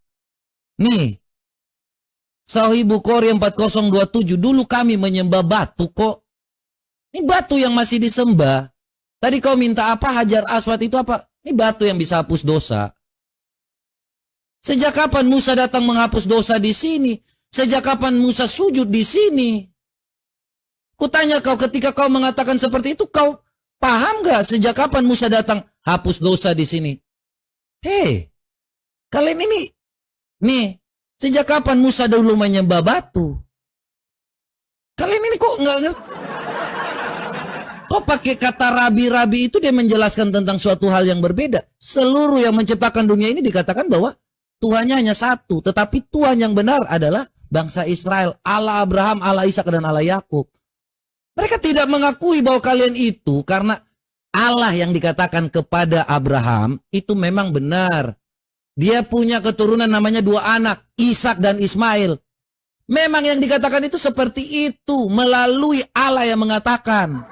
S1: Nih, Sahih Bukhari 4027, dulu kami menyembah batu kok. Ini batu yang masih disembah. Tadi kau minta apa? Hajar Aswad itu apa? Ini batu yang bisa hapus dosa. Sejak kapan Musa datang menghapus dosa di sini? Sejak kapan Musa sujud di sini? Kutanya kau, ketika kau mengatakan seperti itu, kau paham gak sejak kapan Musa datang hapus dosa di sini? Hei, kalian ini, nih, sejak kapan Musa dulu menyembah batu? Kalian ini kok nggak ngerti? Kok pakai kata rabi-rabi itu dia menjelaskan tentang suatu hal yang berbeda. Seluruh yang menciptakan dunia ini dikatakan bahwa Tuhannya hanya satu, tetapi Tuhan yang benar adalah bangsa Israel, Allah Abraham, Allah Ishak dan Allah Yakub. Mereka tidak mengakui bahwa kalian itu karena Allah yang dikatakan kepada Abraham itu memang benar. Dia punya keturunan namanya 2 anak, Ishak dan Ismail. Memang yang dikatakan itu seperti itu melalui Allah yang mengatakan.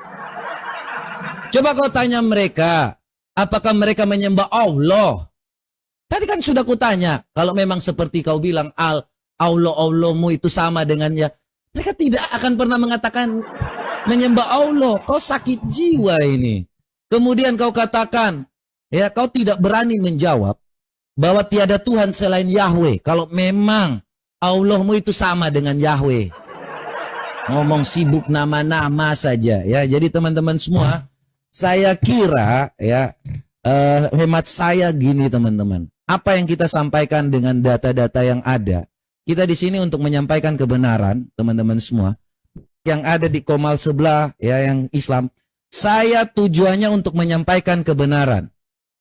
S1: Coba kau tanya mereka, apakah mereka menyembah Allah? Tadi kan sudah kutanya, kalau memang seperti kau bilang Allahmu itu sama dengannya, mereka tidak akan pernah mengatakan menyembah Allah. Kau sakit jiwa ini. Kemudian kau katakan, ya kau tidak berani menjawab bahwa tiada Tuhan selain Yahweh. Kalau memang Allahmu itu sama dengan Yahweh. Ngomong sibuk nama-nama saja ya. Jadi teman-teman semua, saya kira ya hemat saya gini teman-teman. Apa yang kita sampaikan dengan data-data yang ada, kita di sini untuk menyampaikan kebenaran, teman-teman semua. Yang ada di Komal sebelah ya, yang Islam, saya tujuannya untuk menyampaikan kebenaran.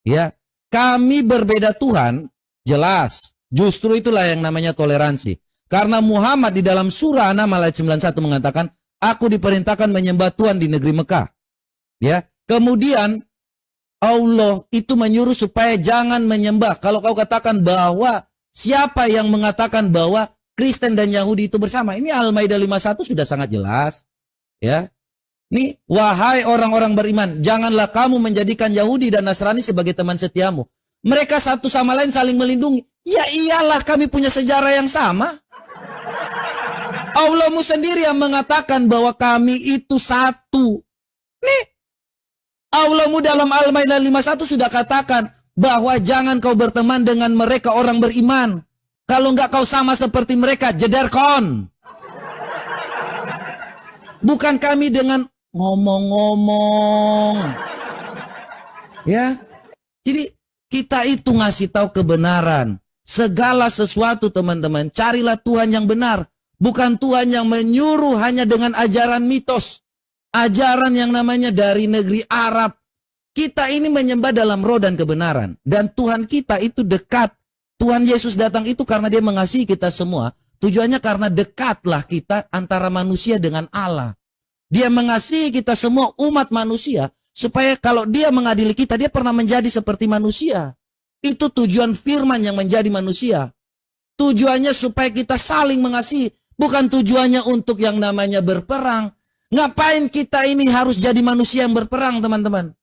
S1: Ya, kami berbeda Tuhan, jelas. Justru itulah yang namanya toleransi. Karena Muhammad di dalam surah An-Naml ayat 91 mengatakan, aku diperintahkan menyembah Tuhan di negeri Mekah. Ya, kemudian Allah itu menyuruh supaya jangan menyembah. Kalau kau katakan bahwa siapa yang mengatakan bahwa Kristen dan Yahudi itu bersama, ini Al-Maidah 51 sudah sangat jelas. Ya, nih, wahai orang-orang beriman, janganlah kamu menjadikan Yahudi dan Nasrani sebagai teman setiamu. Mereka satu sama lain saling melindungi. Ya iyalah, kami punya sejarah yang sama. Allahmu sendiri yang mengatakan bahwa kami itu satu. Nih, Allahmu dalam Al-Maidah 51 sudah katakan bahwa jangan kau berteman dengan mereka orang beriman. Kalau enggak kau sama seperti mereka, jederkon. Bukan kami dengan ngomong-ngomong. Ya. Jadi kita itu ngasih tahu kebenaran. Segala sesuatu teman-teman, carilah Tuhan yang benar. Bukan Tuhan yang menyuruh hanya dengan ajaran mitos. Ajaran yang namanya dari negeri Arab. Kita ini menyembah dalam roh dan kebenaran. Dan Tuhan kita itu dekat. Tuhan Yesus datang itu karena dia mengasihi kita semua. Tujuannya karena dekatlah kita antara manusia dengan Allah. Dia mengasihi kita semua umat manusia. Supaya kalau dia mengadili kita, dia pernah menjadi seperti manusia. Itu tujuan firman yang menjadi manusia. Tujuannya supaya kita saling mengasihi. Bukan tujuannya untuk yang namanya berperang. Ngapain kita ini harus jadi manusia yang berperang, teman-teman?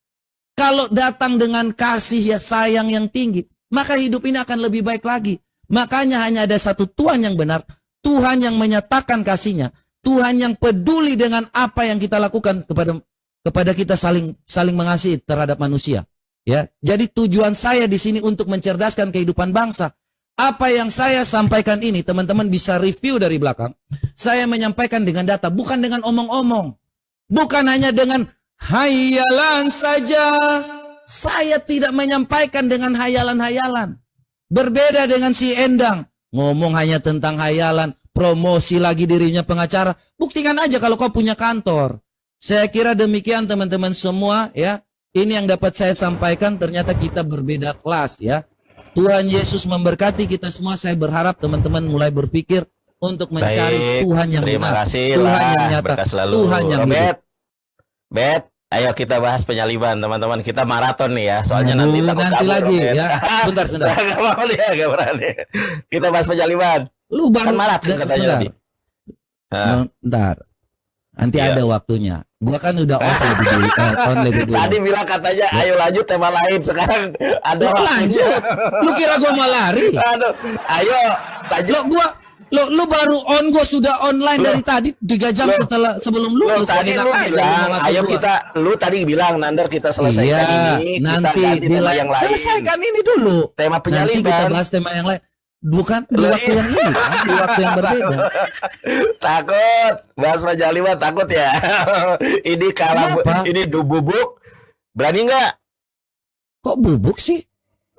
S1: Kalau datang dengan kasih ya sayang yang tinggi, maka hidup ini akan lebih baik lagi. Makanya hanya ada satu Tuhan yang benar. Tuhan yang menyatakan kasihnya. Tuhan yang peduli dengan apa yang kita lakukan kepada kita saling mengasihi terhadap manusia. Ya, jadi tujuan saya di sini untuk mencerdaskan kehidupan bangsa. Apa yang saya sampaikan ini, teman-teman bisa review dari belakang. Saya menyampaikan dengan data, bukan dengan omong-omong. Bukan hanya dengan hayalan saja. Saya tidak menyampaikan dengan hayalan-hayalan. Berbeda dengan si Endang. Ngomong hanya tentang hayalan. Promosi lagi dirinya pengacara. Buktikan aja kalau kau punya kantor. Saya kira demikian teman-teman semua ya. Ini yang dapat saya sampaikan, ternyata kita berbeda kelas ya. Tuhan Yesus memberkati kita semua. Saya berharap teman-teman mulai berpikir untuk mencari Tuhan yang
S3: terima
S1: benar.
S3: kasih
S1: Tuhan
S3: lah,
S1: yang nyata.
S3: berkah selalu.
S1: Tuhan yang hidup.
S3: Bet, ayo kita bahas penyaliban teman-teman. Kita maraton nih ya. Soalnya nanti takut
S1: nanti
S3: kabur,
S1: lagi
S3: Bet.
S1: ya. Sebentar.
S3: Gak mau dia, gak berani. Kita bahas penyaliban.
S1: Lu baru
S3: Kan maraton katanya tadi.
S1: Bentar. Nanti
S3: Iya.
S1: ada waktunya. Gua kan udah off lebih dulu. On lebih dulu.
S3: Tadi bilang katanya ayo lanjut tema lain. Sekarang ada
S1: Lu
S3: waktunya.
S1: lanjut. Lu kira gua mau lari?
S3: Aduh, ayo lanjut.
S1: Lu baru on, gua sudah online dari tadi 3 jam sebelum lu.
S3: Lu tadi lu
S1: koordinat aja,
S3: bilang,
S1: lu mau ngatur
S3: ayo
S1: gua.
S3: lu tadi bilang Nandar kita selesaikan ini,
S1: nanti
S3: kita ganti tema yang lain.
S1: selesaikan ini dulu.
S3: Tema
S1: Nanti kita
S3: penyaliban.
S1: bahas tema yang lain. Bukan di waktu yang ini, kan? Di waktu yang berbeda.
S3: Takut, bahas penyaliban takut ya. Ini kalah,
S1: Kenapa?
S3: ini bubuk. Berani nggak?
S1: Kok bubuk sih?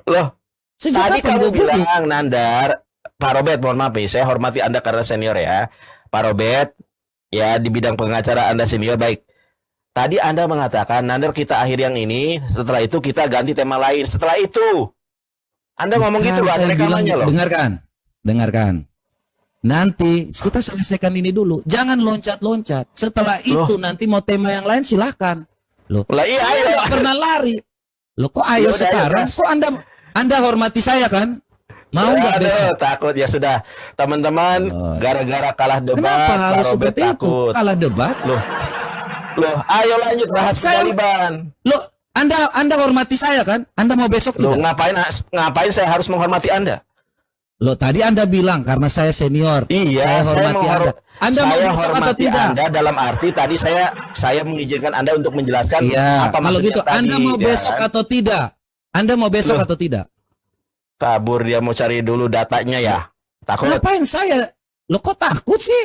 S3: Loh,
S1: Sejak
S3: tadi
S1: kapan
S3: kamu
S1: gua bubuk?
S3: bilang Nandar, Pak Robert, mohon maaf nih, saya hormati Anda karena senior ya. Pak Robert, ya di bidang pengacara Anda senior, baik. Tadi Anda mengatakan, Nandar kita akhir yang ini, setelah itu kita ganti tema lain. Setelah itu, Anda ngomong gitu loh, ada
S1: Saya bilang,
S3: rekamannya loh.
S1: dengarkan. Nanti kita selesaikan ini dulu. Jangan loncat-loncat. Setelah itu nanti mau tema yang lain silakan. Loh,
S3: Lah, iya,
S1: saya
S3: ayo.
S1: nggak pernah lari. Loh, kok ayo
S3: Yaudah,
S1: sekarang?
S3: ayo, Mas.
S1: Kok Anda hormati saya kan? Mau nggak
S3: Aduh,
S1: besok?
S3: takut ya sudah. Teman-teman, gara-gara kalah debat,
S1: Kenapa
S3: Pak
S1: harus
S3: Robert
S1: seperti itu?
S3: takut.
S1: Kalah debat?
S3: Loh, ayo lanjut bahas
S1: Saya-
S3: penyaliban.
S1: Loh, Anda hormati saya kan? Anda mau besok
S3: Loh,
S1: tidak?
S3: ngapain saya harus menghormati Anda?
S1: Loh, tadi Anda bilang karena saya senior.
S3: Iya,
S1: saya hormati Anda. Anda mau
S3: saya
S1: besok atau
S3: hormati
S1: tidak?
S3: Anda dalam arti tadi saya mengizinkan Anda untuk menjelaskan
S1: Iya,
S3: apa
S1: kalau
S3: maksudnya
S1: gitu
S3: tadi,
S1: Anda mau
S3: ya
S1: besok
S3: kan?
S1: atau tidak? Anda mau besok
S3: Loh.
S1: atau tidak?
S3: Kabur dia mau cari dulu datanya ya. Takut.
S1: Ngapain saya? Lo kok takut sih?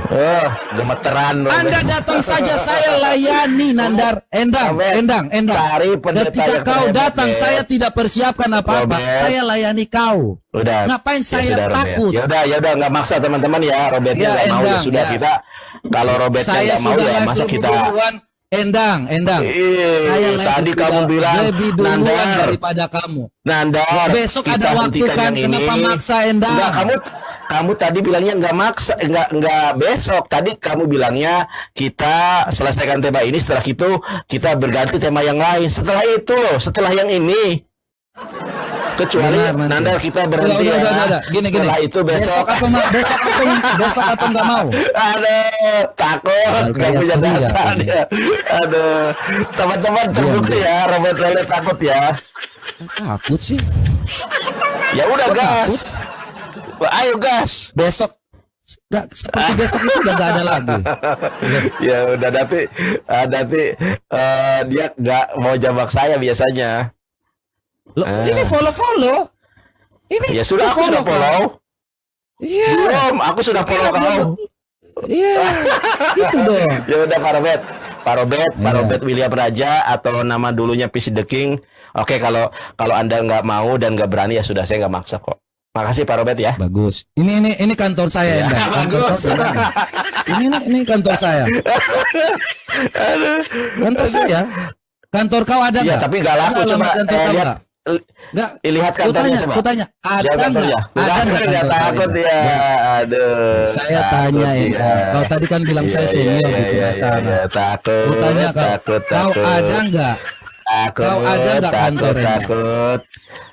S3: Oh, gemeteran Robert.
S1: Anda datang saja saya layani Nandar. Endang.
S3: Cari pendeta
S1: Ketika
S3: yang
S1: kau
S3: hebat,
S1: datang
S3: Bet.
S1: saya tidak persiapkan apa-apa.
S3: Robert.
S1: Saya layani kau.
S3: Udah.
S1: Ngapain saya
S3: sudah, Robert.
S1: takut?
S3: Ya udah nggak maksa teman-teman ya. Robertnya
S1: Ya,
S3: nggak mau ya
S1: Endang,
S3: sudah
S1: ya.
S3: kita. Kalau Robertnya
S1: Saya
S3: nggak mau
S1: sudah
S3: ya
S1: live
S3: masa
S1: lebih
S3: kita.
S1: duluan. Endang. Saya live
S3: Tadi
S1: sudah
S3: kamu bilang
S1: lebih duluan
S3: Nandar.
S1: daripada kamu.
S3: Nandar.
S1: Besok
S3: kita
S1: ada waktu
S3: hentikan
S1: kan,
S3: yang
S1: kenapa
S3: ini.
S1: maksa Endang?
S3: Enggak, kamu tadi bilangnya nggak maksa, nggak besok. Tadi kamu bilangnya kita selesaikan tema ini, setelah itu kita berganti tema yang lain. Setelah itu loh, setelah yang ini. Kecuali
S1: Benar,
S3: Nandar kita berhenti
S1: udah. Gini.
S3: Setelah itu besok.
S1: Besok atau nggak mau?
S3: Aduh, takut nggak punya data dia. Aduh, teman-teman terbukti ya, Robert Lele takut ya.
S1: Takut sih.
S3: Ya udah gas. Ayo gas.
S1: Besok seperti besok itu udah nggak ada lagi.
S3: Ya udah nanti dia nggak mau jambak saya biasanya.
S1: Loh, ini follow. Ini
S3: Ya sudah, aku sudah follow.
S1: Iya.
S3: Belum, aku sudah follow kau.
S1: Iya. Gitu dong.
S3: Ya udah Pak Robert William Raja atau nama dulunya PC The King. Oke, kalau Anda nggak mau dan nggak berani ya sudah, saya nggak maksa kok. Makasih Pak Robert ya.
S1: Bagus. Ini kantor saya,
S3: Ya,
S1: Endang.
S3: bagus.
S1: Ini kantor saya. Kantor saya. Kantor kau ada
S3: Ya,
S1: nggak?
S3: tapi nggak laku.
S1: Ada
S3: Coba
S1: alamat kantor kau
S3: lihat.
S1: nggak? Nggak.
S3: Lihat kantornya coba.
S1: Kutanya, ada
S3: Lihat kantornya.
S1: nggak? Ada nggak
S3: Nggak
S1: kantor
S3: takut
S1: saya?
S3: ya. Aduh.
S1: Saya
S3: takut
S1: tanya,
S3: dia.
S1: Endang. Kau tadi kan bilang saya senior di pengacara.
S3: Takut.
S1: Kutanya
S3: Takut.
S1: kau ada nggak? Kau ada nggak kantor Endang?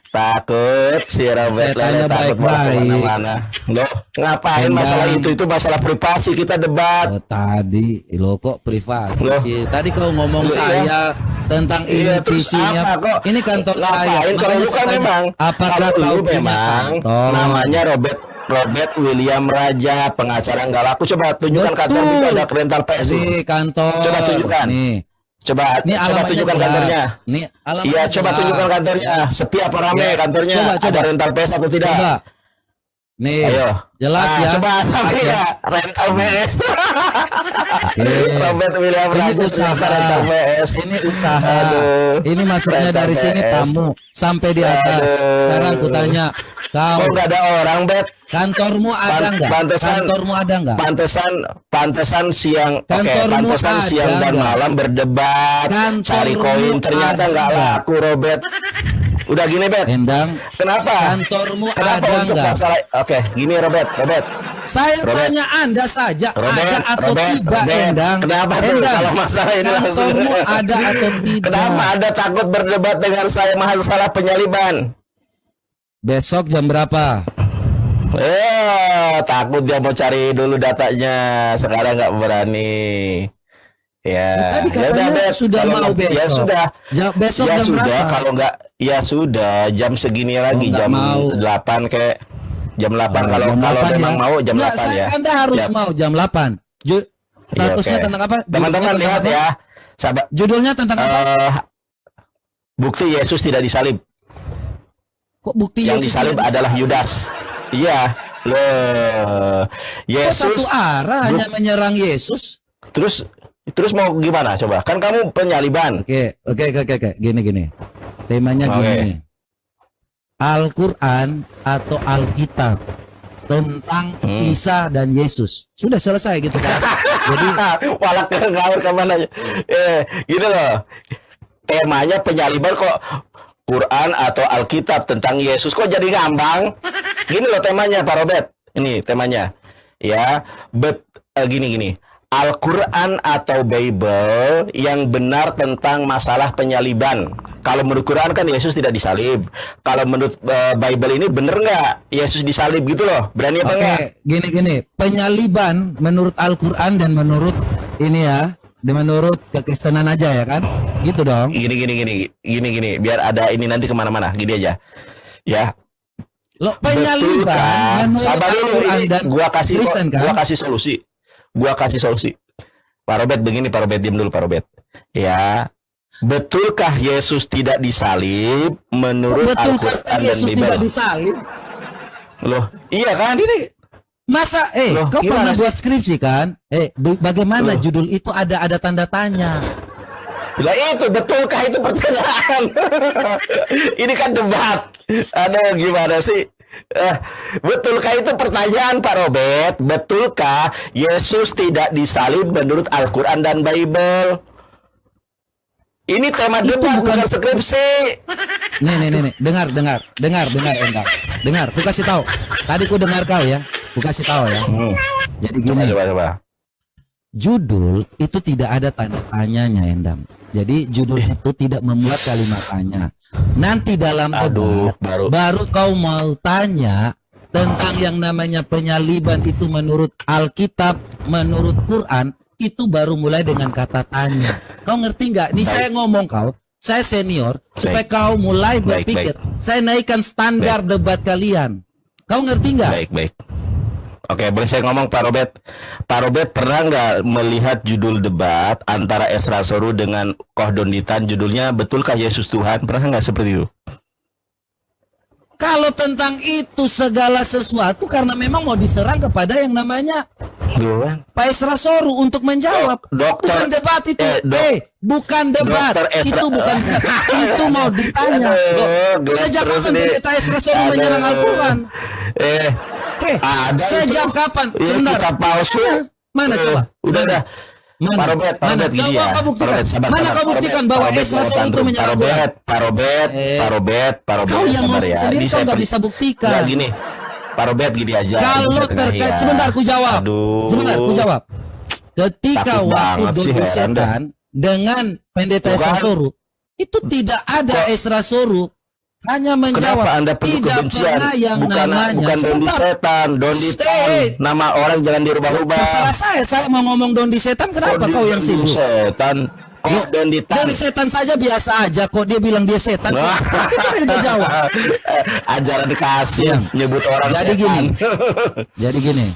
S3: Takut si Robert
S1: Saya tanya
S3: Lele takut mau
S1: baik-baik.
S3: kemana-mana. Loh, ngapain
S1: Endang.
S3: masalah itu masalah privasi, kita debat.
S1: Oh, tadi lo kok privasi
S3: Loh.
S1: sih? Tadi kau ngomong
S3: Loh,
S1: saya tentang ini
S3: Iya, terus
S1: visinya.
S3: apa kok?
S1: Ini kantor saya.
S3: Ngapain kalau
S1: Makanya
S3: lu
S1: saya
S3: kan
S1: tanya,
S3: memang
S1: apakah
S3: kalau
S1: kau
S3: lu
S1: punya
S3: memang
S1: kantor?
S3: namanya Robert William Raja, pengacara nggak laku. Coba tunjukkan kantor
S1: Betul.
S3: kita, ada rental PS.
S1: Di kantor.
S3: Coba tunjukkan.
S1: Nih.
S3: Coba
S1: Alamatnya
S3: tunjukkan
S1: jelas.
S3: kantornya.
S1: Nih alamatnya
S3: Iya, coba
S1: jelas.
S3: tunjukkan kantornya. Sepi apa rame
S1: Ya.
S3: kantornya?
S1: Coba.
S3: Ada rental PS atau tidak?
S1: Coba. Nih.
S3: Ayo.
S1: Jelas
S3: Nah,
S1: ya.
S3: Coba tapi
S1: Ya.
S3: ya rental PS.
S1: Oke.
S3: Robert William
S1: Ini
S3: Raja
S1: usaha.
S3: ternyata rental PS.
S1: Ini usaha.
S3: Aduh.
S1: Ini masuknya
S3: Rental
S1: dari sini
S3: PS.
S1: tamu sampai di atas.
S3: Aduh.
S1: Sekarang kutanya, kau
S3: Kok nggak ada orang, Bet?
S1: kantormu ada nggak?
S3: Pantesan-
S1: Kantormu ada nggak?
S3: Pantesan siang,
S1: Kantormu
S3: pantesan
S1: ada
S3: siang dan
S1: nggak?
S3: malam berdebat,
S1: Kantormu
S3: cari koin, ternyata
S1: ada
S3: nggak
S1: nggak?
S3: laku, Robert. Udah gini, Bet.
S1: Endang,
S3: Kenapa?
S1: kantormu
S3: Kenapa
S1: ada
S3: untuk
S1: nggak?
S3: masalah? Oke, gini, Robert.
S1: Saya
S3: Robert.
S1: tanya Anda saja,
S3: Robert,
S1: ada atau
S3: Robert,
S1: tidak,
S3: Robert.
S1: Endang?
S3: Kenapa tuh
S1: Endang,
S3: kalau masalah ini
S1: kantormu
S3: langsung-
S1: ada atau tidak?
S3: Kenapa Anda takut berdebat dengan saya masalah penyaliban?
S1: Besok jam berapa?
S3: Takut dia mau cari dulu datanya. Sekarang nggak berani. Ya,
S1: Tadi katanya
S3: yaudah, Bet.
S1: sudah
S3: Kalau
S1: mau
S3: nggak-
S1: besok.
S3: Ya sudah.
S1: Besok
S3: Ya
S1: jam
S3: sudah,
S1: berapa?
S3: kalau nggak, ya sudah. Jam segini lagi,
S1: nggak
S3: jam
S1: mau.
S3: 8 kayak. Jam 8
S1: Oh,
S3: kalau
S1: jam
S3: kalau
S1: 8
S3: memang
S1: ya?
S3: mau jam
S1: Nggak,
S3: 8 ya.
S1: Anda harus
S3: Siap.
S1: mau jam 8.
S3: Iya,
S1: Statusnya
S3: oke.
S1: tentang apa?
S3: Teman-teman
S1: Judulnya
S3: lihat
S1: tentang apa?
S3: ya. Sahabat,
S1: Judulnya tentang apa?
S3: bukti Yesus tidak disalib.
S1: Kok bukti
S3: Yang
S1: Yesus
S3: disalib
S1: tidak
S3: adalah Yudas. Iya, loh.
S1: Kok
S3: Yesus
S1: satu arah hanya menyerang Yesus?
S3: Terus mau gimana coba? Kan kamu penyaliban.
S1: Oke. Gini. Temanya
S3: Oke.
S1: gini. Al-Quran atau Alkitab tentang Isa dan Yesus. Sudah selesai gitu kan. Jadi
S3: Malah ngawur kemana aja. Gini loh. Temanya penyaliban kok Quran atau Alkitab tentang Yesus kok jadi ngambang? Gini loh temanya Pak Robert. Ini temanya. Ya, gini. Al-Quran atau Bible yang benar tentang masalah penyaliban. Kalau menurut Quran kan Yesus tidak disalib. Kalau menurut Bible ini bener nggak Yesus disalib gitu loh? Berani apa enggak?
S1: gini. Penyaliban menurut Al-Quran dan menurut ini ya, dan menurut kekristenan aja ya kan? Gitu dong.
S3: Gini. Biar ada ini nanti kemana-mana. Gini aja. Ya.
S1: Loh, penyaliban menurut
S3: Sabar dulu,
S1: Al-Quran
S3: ini
S1: dan
S3: gua kasih
S1: Kristen kan?
S3: Gua kasih solusi. Pak Robert begini, Pak Robert diam dulu Pak Robert. Ya. Betulkah Yesus tidak disalib menurut
S1: Betulkah
S3: Al-Quran dan
S1: Yesus
S3: Bible?
S1: tidak disalib?
S3: Loh, iya kan?
S1: Ini Masa
S3: Loh,
S1: kau
S3: gimana
S1: pernah
S3: sih?
S1: buat skripsi kan? Bagaimana
S3: Loh.
S1: judul itu ada tanda tanya.
S3: Lah itu betulkah itu pertanyaan? Ini kan debat. Aduh gimana sih? Betulkah itu pertanyaan Pak Robert? Betulkah Yesus tidak disalib menurut Al-Quran dan Bible? Ini tema
S1: Itu
S3: debat
S1: bukan-
S3: bukan skripsi.
S1: Nih, dengar, enggak. Dengar, ku kasih tahu. Tadi ku dengar kau ya. Ku kasih tahu ya. Jadi gini,
S3: Coba.
S1: judul itu tidak ada tanda tanyanya, Endang. Jadi judul itu tidak membuat kalimat tanya. Nanti dalam
S3: Aduh,
S1: debat baru kau mau tanya tentang yang namanya penyaliban itu menurut Alkitab, menurut Quran, itu baru mulai dengan kata tanya. Kau ngerti nggak? Nih
S3: Baik.
S1: saya ngomong kau, saya senior, supaya
S3: Baik.
S1: kau mulai
S3: Baik,
S1: berpikir. Saya naikkan standar debat kalian. Kau ngerti nggak?
S3: Baik. Oke, boleh saya ngomong Pak Robert? Pak Robert pernah nggak melihat judul debat antara Esra Soru dengan Koh Donditan, judulnya Betulkah Yesus Tuhan? Pernah nggak seperti itu?
S1: Kalau tentang itu segala sesuatu karena memang mau diserang kepada yang namanya
S3: Tuhan.
S1: Pak Esra Soru untuk menjawab.
S3: Dokter-
S1: Bukan debat itu. Bukan debat.
S3: Dokter Esra-
S1: Itu bukan itu mau ditanya.
S3: Aduh,
S1: Loh,
S3: gelap
S1: sejak
S3: terus
S1: kapan
S3: nih.
S1: pendeta Esra Soru
S3: Aduh.
S1: menyerang Al-Quran?
S3: Ada
S1: Sejak
S3: itu.
S1: kapan?
S3: Ya,
S1: Sebentar.
S3: kitab palsu.
S1: Mana coba?
S3: Udah.
S1: Mana?
S3: Pak Robert
S1: Mana?
S3: gini
S1: Coba
S3: ya.
S1: kau buktikan.
S3: Pak Robert, sabar,
S1: Mana
S3: sabar.
S1: kau
S3: Pak
S1: buktikan
S3: Robert,
S1: bahwa
S3: Pak Robert,
S1: Esra Soru
S3: jangan
S1: itu
S3: tantrum.
S1: menyerang
S3: Pak
S1: Quran?
S3: Robert, Pak Robert,
S1: Kau yang
S3: sabar
S1: ngomong
S3: ya.
S1: sendiri
S3: Ini
S1: kau
S3: saya
S1: nggak bisa buktikan.
S3: Nggak, gini. Pak Robert gini aja. Ini
S1: Kalau
S3: saya tengahi
S1: terkait,
S3: ya.
S1: sebentar ku jawab.
S3: Aduh.
S1: Sebentar ku jawab. Ketika
S3: Takut
S1: waktu
S3: banget sih,
S1: Dodi
S3: heran
S1: Setan dengan pendeta
S3: Tuh
S1: Esra
S3: kan.
S1: Soru, itu tidak ada Esra Soru, hanya menjawab.
S3: Kenapa Anda perlu
S1: Tidak
S3: kebencian?
S1: pernah yang
S3: bukan
S1: namanya.
S3: Dondi
S1: Sebentar.
S3: Setan, Dondi Tan. Nama orang jangan dirubah-rubah.
S1: Terserah saya mau ngomong Dondi Setan, kenapa kau yang
S3: Dondi
S1: sibuk?
S3: Setan. Kok Dondi Tan?
S1: Dondi Setan saja biasa aja kok, dia bilang dia setan. Itu dia jawab.
S3: Ajaran kasih
S1: Ya.
S3: nyebut orang
S1: Jadi
S3: setan.
S1: gini. Jadi gini.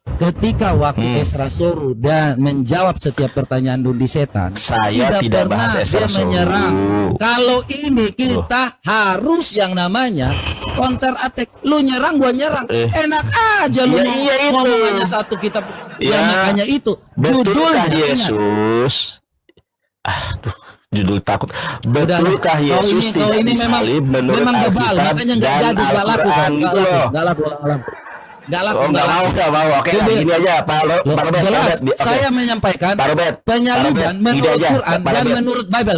S1: Ketika waktu Esra Soru dan menjawab setiap pertanyaan Dondi Setan,
S3: Saya tidak
S1: pernah
S3: bahas Esra
S1: dia
S3: Soru.
S1: menyerang. Kalau ini kita harus yang namanya counter attack. Lu nyerang, gua nyerang. Enak aja lu
S3: Ya, iya itu.
S1: ngomong hanya satu kitab.
S3: Ya,
S1: Ya, makanya itu
S3: Betulkah
S1: judulnya. ingat.
S3: Yesus? Aduh, judul takut.
S1: Udah,
S3: Betulkah
S1: kau
S3: Yesus
S1: ini
S3: tidak
S1: memang
S3: disalib menurut
S1: bebal,
S3: Alkitab
S1: makanya nggak
S3: dan
S1: jadi, nggak laku,
S3: Al-Quran
S1: nggak
S3: gitu
S1: laku,
S3: loh?
S1: nggak laku.
S3: Oh, nggak mau. Oke,
S1: Coba-
S3: gini aja, Pak
S1: Loh,
S3: Robert.
S1: jelas,
S3: Oke.
S1: saya menyampaikan
S3: Pak Robert,
S1: penyaliban
S3: Pak Robert, gini
S1: menurut
S3: aja,
S1: Quran
S3: Pak
S1: dan
S3: Robert.
S1: menurut Bible.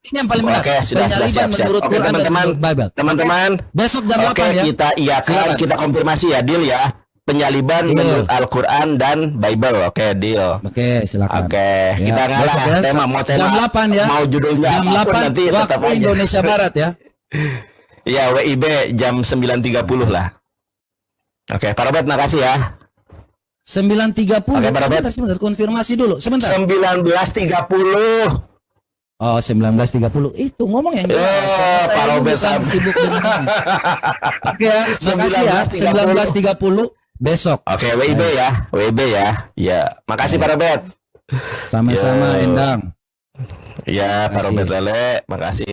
S1: Ini yang paling benar.
S3: Oke, sudah
S1: Penyaliban
S3: siap.
S1: menurut
S3: Oke,
S1: Quran dan
S3: teman-teman,
S1: menurut Bible.
S3: teman-teman.
S1: Besok jam
S3: Oke,
S1: 8 ya.
S3: kita iakan,
S1: Silakan.
S3: kita konfirmasi ya, deal ya. Penyaliban
S1: Deal.
S3: menurut Al-Quran dan Bible. Oke, deal.
S1: Oke, silakan.
S3: Oke,
S1: Ya,
S3: kita ngalah.
S1: besok ya.
S3: Mau tema.
S1: Jam 8 ya.
S3: Mau judulnya
S1: Jam
S3: apapun
S1: 8
S3: nanti tetap
S1: waktu
S3: aja.
S1: Indonesia Barat ya.
S3: Iya, WIB jam 9.30 lah. Oke, Pak Robert, makasih ya.
S1: 9.30.
S3: Oke, Pak Robert.
S1: Sebentar, konfirmasi dulu. Sebentar.
S3: 19.30.
S1: Oh, 19.30. Itu ngomong yang jelas. Karena
S3: Pak
S1: saya ini
S3: Robert
S1: bukan
S3: sama.
S1: sibuk dengan ini. Oke ya, makasih ya. 19.30 besok.
S3: Oke, WIB ya. WIB ya. Ya, makasih Pak Robert.
S1: Sama-sama
S3: Yo.
S1: Endang.
S3: Ya, Pak
S1: Makasih.
S3: Robert Lele, makasih.